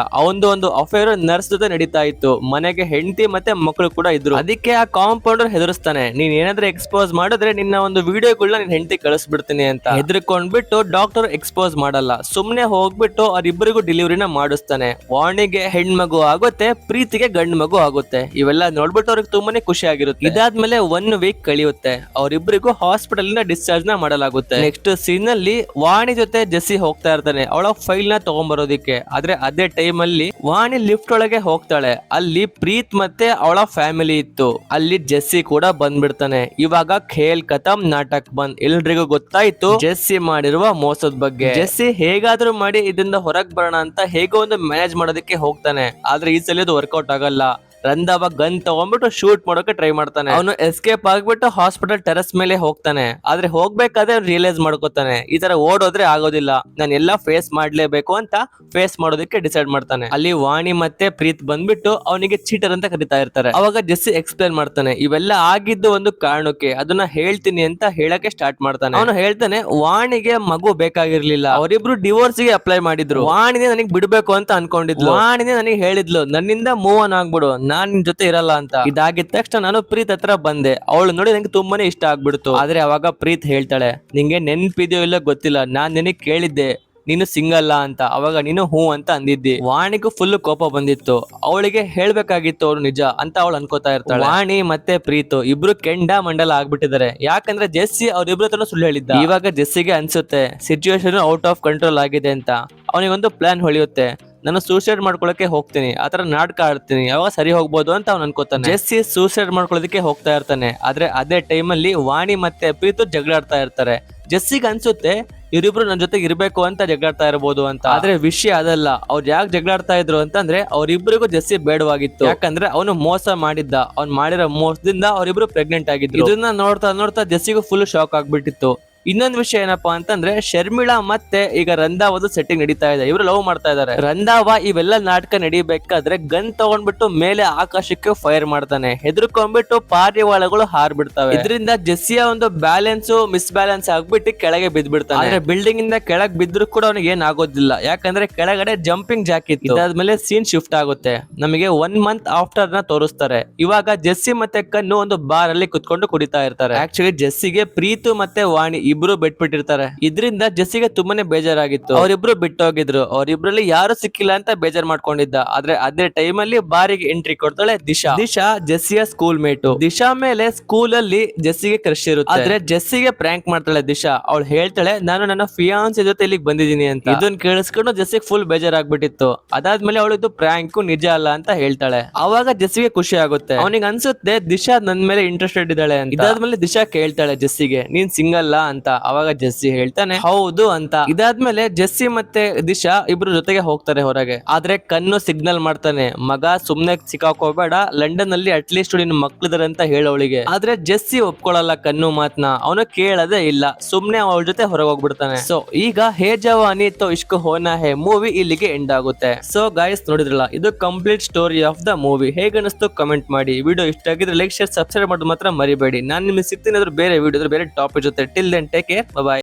ಒಂದು ಅಫೇರ್ ನರ್ಸ್ ಜೊತೆ ನಡೀತಾ ಇತ್ತು. ಮನೆಗೆ ಹೆಂಡತಿ ಮತ್ತೆ ಮಕ್ಕಳು ಕೂಡ ಇದ್ರು. ಅದಕ್ಕೆ ಆ ಕಾಂಪೌಂಡರ್ ಹೆದರ್ಸ್ತಾನೆ, ನೀನ್ ಏನಾದ್ರೂ ಎಕ್ಸ್ಪೋಸ್ ಮಾಡಿದ್ರೆ ನಿನ್ನ ಒಂದು ವಿಡಿಯೋಗಳನ್ನ ನಿನ್ ಹೆಂಡತಿ ಕಳಿಸ್ಬಿಡ್ತೀನಿ ಅಂತ. ಹೆದರ್ಕೊಂಡ್ಬಿಟ್ಟು ಡಾಕ್ಟರ್ ಎಕ್ಸ್ಪೋಸ್ ಮಾಡಲ್ಲ, ಸುಮ್ನೆ ಹೋಗ್ಬಿಟ್ಟು ಅವ್ರಿಬ್ಬರಿಗೂ ಡೆಲಿವರಿನ ಮಾಡಿಸ್ತಾನೆ. ವಾಣಿಗೆ ಹೆಣ್ಮಗು ಆಗುತ್ತೆ, ಪ್ರೀತಿಗೆ ಗಂಡು ಮಗು ಆಗುತ್ತೆ. ಇವೆಲ್ಲ ನೋಡ್ಬಿಟ್ಟು ಅವ್ರಿಗೆ ತುಂಬಾನೇ ಖುಷಿ ಆಗಿರುತ್ತೆ. ಇದಾದ್ಮೇಲೆ 1 ವೀಕ್ ಕಳಿಯುತ್ತೆ. ಅವರಿಬ್ಬರಿಗೂ ಹಾಸ್ಪಿಟಲ್ ಡಿಸ್ಚಾರ್ಜ್ ನ ಮಾಡಲಾಗುತ್ತೆ. ನೆಕ್ಸ್ಟ್ ಸೀನ್ ಅಲ್ಲಿ ವಾಣಿ ಜೊತೆ ಜೆಸ್ಸಿ ಹೋಗ್ತಾ ಇರ್ತಾನೆ ಅವಳ ಫೈಲ್ ನ ತಗೊಂಡ್ಬರೋದಿಕ್ಕೆ. ಆದ್ರೆ ಅದೇ ಟೈಮ್ ಅಲ್ಲಿ ವಾಣಿ ಲಿಫ್ಟ್ ಒಳಗೆ ಹೋಗ್ತಾಳೆ. ಅಲ್ಲಿ ಪ್ರೀತ್ ಮತ್ತೆ ಅವಳ ಫ್ಯಾಮಿಲಿ ಇತ್ತು. ಅಲ್ಲಿ ಜೆಸ್ಸಿ ಕೂಡ ಬಂದ್ಬಿಡ್ತಾನೆ. ಇವಾಗ ಖೇಲ್ ಖತಮ್ ನಾಟಕ್ ಬಂದ್. ಎಲ್ರಿಗೂ ಗೊತ್ತಾಯ್ತು ಜೆಸ್ಸಿ ಮಾಡಿರುವ ಮೋಸದ ಬಗ್ಗೆ. ಜೆಸ್ಸಿ ಹೇಗಾದ್ರೂ ಮಾಡಿ ಇದರಿಂದ ಹೊರಗ್ ಬರೋಣ ಅಂತ ಹೇಗೋ ಒಂದು ಮ್ಯಾನೇಜ್ ಮಾಡೋದಕ್ಕೆ ಹೋಗ್ತಾನೆ. ಆದ್ರೆ ಈ ಸಲ ಅದು ವರ್ಕೌಟ್ ಆಗಲ್ಲ. ರಂಧಾವ ಗನ್ ತಗೊಂಡ್ಬಿಟ್ಟು ಶೂಟ್ ಮಾಡೋಕೆ ಟ್ರೈ ಮಾಡ್ತಾನೆ. ಅವನು ಎಸ್ಕೇಪ್ ಆಗ್ಬಿಟ್ಟು ಹಾಸ್ಪಿಟಲ್ ಟೆರೆಸ್ ಮೇಲೆ ಹೋಗ್ತಾನೆ. ಆದ್ರೆ ಹೋಗ್ಬೇಕಾದ್ರೆ ರಿಯಲೈಸ್ ಮಾಡ್ಕೋತಾನೆ, ಈ ತರ ಓಡೋದ್ರೆ ಆಗೋದಿಲ್ಲ, ನಾನು ಎಲ್ಲ ಫೇಸ್ ಮಾಡ್ಲೇಬೇಕು ಅಂತ ಫೇಸ್ ಮಾಡೋದಕ್ಕೆ ಡಿಸೈಡ್ ಮಾಡ್ತಾನೆ. ಅಲ್ಲಿ ವಾಣಿ ಮತ್ತೆ ಪ್ರೀತ್ ಬಂದ್ಬಿಟ್ಟು ಅವನಿಗೆ ಚೀಟರ್ ಅಂತ ಕರಿತಾ ಇರ್ತಾರೆ. ಅವಾಗ ಜೆಸ್ಸಿ ಎಕ್ಸ್ಪ್ಲೇನ್ ಮಾಡ್ತಾನೆ, ಇವೆಲ್ಲ ಆಗಿದ್ದು ಒಂದು ಕಾರಣಕ್ಕೆ, ಅದನ್ನ ಹೇಳ್ತೀನಿ ಅಂತ ಹೇಳಕ್ಕೆ ಸ್ಟಾರ್ಟ್ ಮಾಡ್ತಾನೆ. ಅವನು ಹೇಳ್ತಾನೆ, ವಾಣಿಗೆ ಮಗು ಬೇಕಾಗಿರ್ಲಿಲ್ಲ, ಅವರಿಬ್ರು ಡಿವೋರ್ಸ್ ಗೆ ಅಪ್ಲೈ ಮಾಡಿದ್ರು. ವಾಣಿನೇ ನನಗೆ ಬಿಡ್ಬೇಕು ಅಂತ ಅನ್ಕೊಂಡಿದ್ಲು. ವಾಣಿನೇ ನನಗೆ ಹೇಳಿದ್ಲು, ನನ್ನಿಂದ ಮೂವ್ ಆನ್ ಆಗ್ಬಿಡು, ನಾನ್ ನಿನ್ ಜೊತೆ ಇರಲ್ಲ ಅಂತ. ಇದಾಗಿದ ತಕ್ಷಣ ನಾನು ಪ್ರೀತ್ ಹತ್ರ ಬಂದೆ. ಅವಳು ನೋಡಿ ನಂಗೆ ತುಂಬಾನೇ ಇಷ್ಟ ಆಗ್ಬಿಡ್ತು. ಆದ್ರೆ ಅವಾಗ ಪ್ರೀತ್ ಹೇಳ್ತಾಳೆ, ನಿಂಗೆ ನೆನ್ಪಿದೆಯೋ ಇಲ್ಲ ಗೊತ್ತಿಲ್ಲ, ನಾನ್ ನಿನಗೆ ಕೇಳಿದ್ದೆ ನೀನು ಸಿಂಗಲ್ಲ ಅಂತ, ಅವಾಗ ನೀನು ಹೂ ಅಂತ ಅಂದಿದ್ದಿ. ವಾಣಿಗೂ ಫುಲ್ ಕೋಪ ಬಂದಿತ್ತು, ಅವಳಿಗೆ ಹೇಳ್ಬೇಕಾಗಿತ್ತು ಅವ್ರು ನಿಜ ಅಂತ ಅವಳು ಅನ್ಕೋತಾ ಇರ್ತಾಳೆ. ವಾಣಿ ಮತ್ತೆ ಪ್ರೀತು ಇಬ್ರು ಕೆಂಡ ಮಂಡಲ ಆಗ್ಬಿಟ್ಟಿದ್ದಾರೆ. ಯಾಕಂದ್ರೆ ಜೆಸ್ಸಿ ಅವ್ರಿಬ್ರು ಹತ್ರ ಸುಳ್ಳು ಹೇಳಿದ್ದ. ಇವಾಗ ಜೆಸ್ಸಿಗೆ ಅನ್ಸುತ್ತೆ ಸಿಚುವೇಶನ್ ಔಟ್ ಆಫ್ ಕಂಟ್ರೋಲ್ ಆಗಿದೆ ಅಂತ. ಅವನಿಗೊಂದು ಪ್ಲಾನ್ ಹೊಳೆಯುತ್ತೆ, ನಾನು ಸೂಸೈಡ್ ಮಾಡ್ಕೊಳಕ್ಕೆ ಹೋಗ್ತೀನಿ, ಆತರ ನಾಟಕ ಆಡ್ತೀನಿ, ಯಾವಾಗ ಸರಿ ಹೋಗ್ಬೋದು ಅಂತ ಅವ್ನು ಅನ್ಕೋತಾನೆ. ಜೆಸ್ಸಿ ಸೂಸೈಡ್ ಮಾಡ್ಕೊಳ್ಳೋದಕ್ಕೆ ಹೋಗ್ತಾ ಇರ್ತಾನೆ. ಆದ್ರೆ ಅದೇ ಟೈಮಲ್ಲಿ ವಾಣಿ ಮತ್ತೆ ಪ್ರೀತು ಜಗಳಾಡ್ತಾ ಇರ್ತಾರೆ. ಜೆಸ್ಸಿಗೆ ಅನ್ಸುತ್ತೆ ಇವರಿಬ್ರು ನನ್ನ ಜೊತೆಗೆ ಇರ್ಬೇಕು ಅಂತ ಜಗಳಾಡ್ತಾ ಇರಬಹುದು ಅಂತ. ಆದ್ರೆ ವಿಷಯ ಅದಲ್ಲ, ಅವ್ರು ಯಾಕೆ ಜಗಳಾಡ್ತಾ ಇದ್ರು ಅಂತಂದ್ರೆ ಅವ್ರಿಬ್ರಿಗೂ ಜೆಸ್ಸಿ ಬೇಡವಾಗಿತ್ತು. ಯಾಕಂದ್ರೆ ಅವನು ಮೋಸ ಮಾಡಿದ್ದ, ಅವ್ನು ಮಾಡಿರೋ ಮೋಸದಿಂದ ಅವರಿಬ್ರು ಪ್ರೆಗ್ನೆಂಟ್ ಆಗಿದ್ರು. ಇದನ್ನ ನೋಡ್ತಾ ನೋಡ್ತಾ ಜೆಸ್ಸಿಗೂ ಫುಲ್ ಶಾಕ್ ಆಗ್ಬಿಟ್ಟಿತ್ತು. ಇನ್ನೊಂದು ವಿಷಯ ಏನಪ್ಪಾ ಅಂತಂದ್ರೆ ಶರ್ಮಿಳಾ ಮತ್ತೆ ಈಗ ರಂಧಾವದು ಸೆಟ್ಟಿಂಗ್ ನಡೀತಾ ಇದೆ, ಇವರು ಲವ್ ಮಾಡ್ತಾ ಇದಾರೆ. ರಂಧಾವ ಇವೆಲ್ಲ ನಾಟಕ ನಡಿಬೇಕಾದ್ರೆ ಗನ್ ತಗೊಂಡ್ಬಿಟ್ಟು ಮೇಲೆ ಆಕಾಶಕ್ಕೆ ಫೈರ್ ಮಾಡ್ತಾನೆ. ಹೆದರ್ಕೊಂಡ್ಬಿಟ್ಟು ಪಾರಿವಾಳಗಳು ಹಾರ್ಬಿಡ್ತವೆ. ಇದರಿಂದ ಜೆಸ್ಸಿಯ ಒಂದು ಬ್ಯಾಲೆನ್ಸ್ ಮಿಸ್ ಬ್ಯಾಲೆನ್ಸ್ ಆಗ್ಬಿಟ್ಟು ಕೆಳಗೆ ಬಿದ್ದ್ಬಿಡ್ತಾನೆ. ಆದ್ರೆ ಬಿಲ್ಡಿಂಗ್ ಇಂದ ಕೆಳಗೆ ಬಿದ್ರು ಕೂಡ ಅವನಿಗೆ ಏನ್ ಆಗೋದಿಲ್ಲ, ಯಾಕಂದ್ರೆ ಕೆಳಗಡೆ ಜಂಪಿಂಗ್ ಜಾಕ್ ಇತ್ತು. ಇದಾದ್ಮೇಲೆ ಸೀನ್ ಶಿಫ್ಟ್ ಆಗುತ್ತೆ, ನಮಗೆ 1 ಮಂತ್ ಆಫ್ಟರ್ ನ ತೋರಿಸ್ತಾರೆ. ಇವಾಗ ಜೆಸ್ಸಿ ಮತ್ತೆ ಕನ್ನು ಒಂದು ಬಾರ್ ಅಲ್ಲಿ ಕುತ್ಕೊಂಡು ಕುಡಿತಾ ಇರ್ತಾರೆ. ಆಕ್ಚುಲಿ ಜೆಸ್ಸಿಗೆ ಪ್ರೀತು ಮತ್ತೆ ವಾಣಿ ಇಬ್ರು ಬಿಟ್ಬಿಟ್ಟಿರ್ತಾರೆ. ಇದರಿಂದ ಜೆಸ್ಸಿಗೆ ತುಂಬಾನೇ ಬೇಜಾರಾಗಿತ್ತು. ಅವರಿಬ್ರು ಬಿಟ್ಟೋಗಿದ್ರು, ಅವರಿಬ್ರಲ್ಲಿ ಯಾರು ಸಿಕ್ಕಿಲ್ಲ ಅಂತ ಬೇಜಾರ್ ಮಾಡ್ಕೊಂಡಿದ್ದ. ಆದ್ರೆ ಅದೇ ಟೈಮ್ ಅಲ್ಲಿ ಬಾರಿಗೆ ಎಂಟ್ರಿ ಕೊಡ್ತಾಳೆ ದಿಶಾ. ದಿಶಾ ಜೆಸ್ಸಿಯ ಸ್ಕೂಲ್ ಮೇಟು. ದಿಶಾ ಮೇಲೆ ಸ್ಕೂಲ್ ಅಲ್ಲಿ ಜೆಸ್ಸಿಗೆ ಕ್ರಶ್ ಇರುತ್ತೆ. ಆದ್ರೆ ಜೆಸ್ಸಿಗೆ ಪ್ರ್ಯಾಂಕ್ ಮಾಡ್ತಾಳೆ ದಿಶಾ. ಅವಳು ಹೇಳ್ತಾಳೆ, ನಾನು ನನ್ನ ಫಿಯಾನ್ಸಿ ಜೊತೆ ಇಲ್ಲಿಗೆ ಬಂದಿದ್ದೀನಿ ಅಂತ. ಇದನ್ನ ಕೇಳಿಸ್ಕೊಂಡು ಜೆಸ್ಸಿಗೆ ಫುಲ್ ಬೇಜಾರಾಗ್ಬಿಟ್ಟಿತ್ತು. ಅದಾದ್ಮೇಲೆ ಅವಳು ಇದು ಪ್ರ್ಯಾಂಕ್ ನಿಜ ಅಲ್ಲ ಅಂತ ಹೇಳ್ತಾಳೆ. ಅವಾಗ ಜೆಸ್ಸಿಗೆ ಖುಷಿ ಆಗುತ್ತೆ. ಅವನಿಗೆ ಅನ್ಸುತ್ತೆ ದಿಶಾ ನನ್ ಮೇಲೆ ಇಂಟ್ರೆಸ್ಟೆಡ್ ಇದ್ದಾಳೆ ಅಂತ. ಇದಾದ್ಮೇಲೆ ದಿಶಾ ಕೇಳ್ತಾಳೆ ಜೆಸ್ಸಿಗೆ, ನೀನ್ ಸಿಂಗಲ್ಲ ಅಂತ. ಅವಾಗ ಜೆಸ್ಸಿ ಹೇಳ್ತಾನೆ ಹೌದು ಅಂತ. ಇದಾದ್ಮೇಲೆ ಜೆಸ್ಸಿ ಮತ್ತೆ ದಿಶಾ ಇಬ್ರು ಜೊತೆಗೆ ಹೋಗ್ತಾರೆ ಹೊರಗೆ. ಆದ್ರೆ ಕನ್ನು ಸಿಗ್ನಲ್ ಮಾಡ್ತಾನೆ, ಮಗ ಸುಮ್ನೆ ಸಿಕ್ಕಾಕೋಬೇಡ, ಲಂಡನ್ ಅಲ್ಲಿ ಅಟ್ಲೀಸ್ಟ್ ನಿನ್ ಮಕ್ಳಿದಾರೆ ಅಂತ ಹೇಳೋಳಿಗೆ. ಆದ್ರೆ ಜೆಸ್ಸಿ ಒಪ್ಕೊಳ್ಳಲ್ಲ ಕನ್ನು ಮಾತ್ನ. ಅವನು ಕೇಳದೇ ಇಲ್ಲ, ಸುಮ್ನೆ ಅವಳ ಜೊತೆ ಹೊರಗೆ ಹೋಗ್ಬಿಡ್ತಾನೆ. ಸೊ ಈಗ ಹೇ ಜವಾನಿ ತೋ ಇಶ್ಕ್ ಹೋನಾ ಹೇ ಮೂವಿ ಇಲ್ಲಿಗೆ ಎಂಡ್ ಆಗುತ್ತೆ. ಸೊ ಗೈಸ್ ನೋಡಿದ್ರಲ್ಲ, ಇದು complete story of the movie. ಹೇಗನ್ನಿಸ್ತು ಕಮೆಂಟ್ ಮಾಡಿ. ವಿಡಿಯೋ ಇಷ್ಟ ಆಗಿದ್ರೆ ಲೈಕ್ ಶೇರ್ ಸಬ್ಸ್ಕ್ರೈಬ್ ಮಾಡೋದು ಮಾತ್ರ ಮರಿಬೇಡಿ. ನಾನು ನಿಮ್ಗೆ ಸಿಗ್ತೀನಿ ಬೇರೆ ವಿಡಿಯೋ ಬೇರೆ ಟಾಪಿಕ್ ಜೊತೆ. Till then take care, by.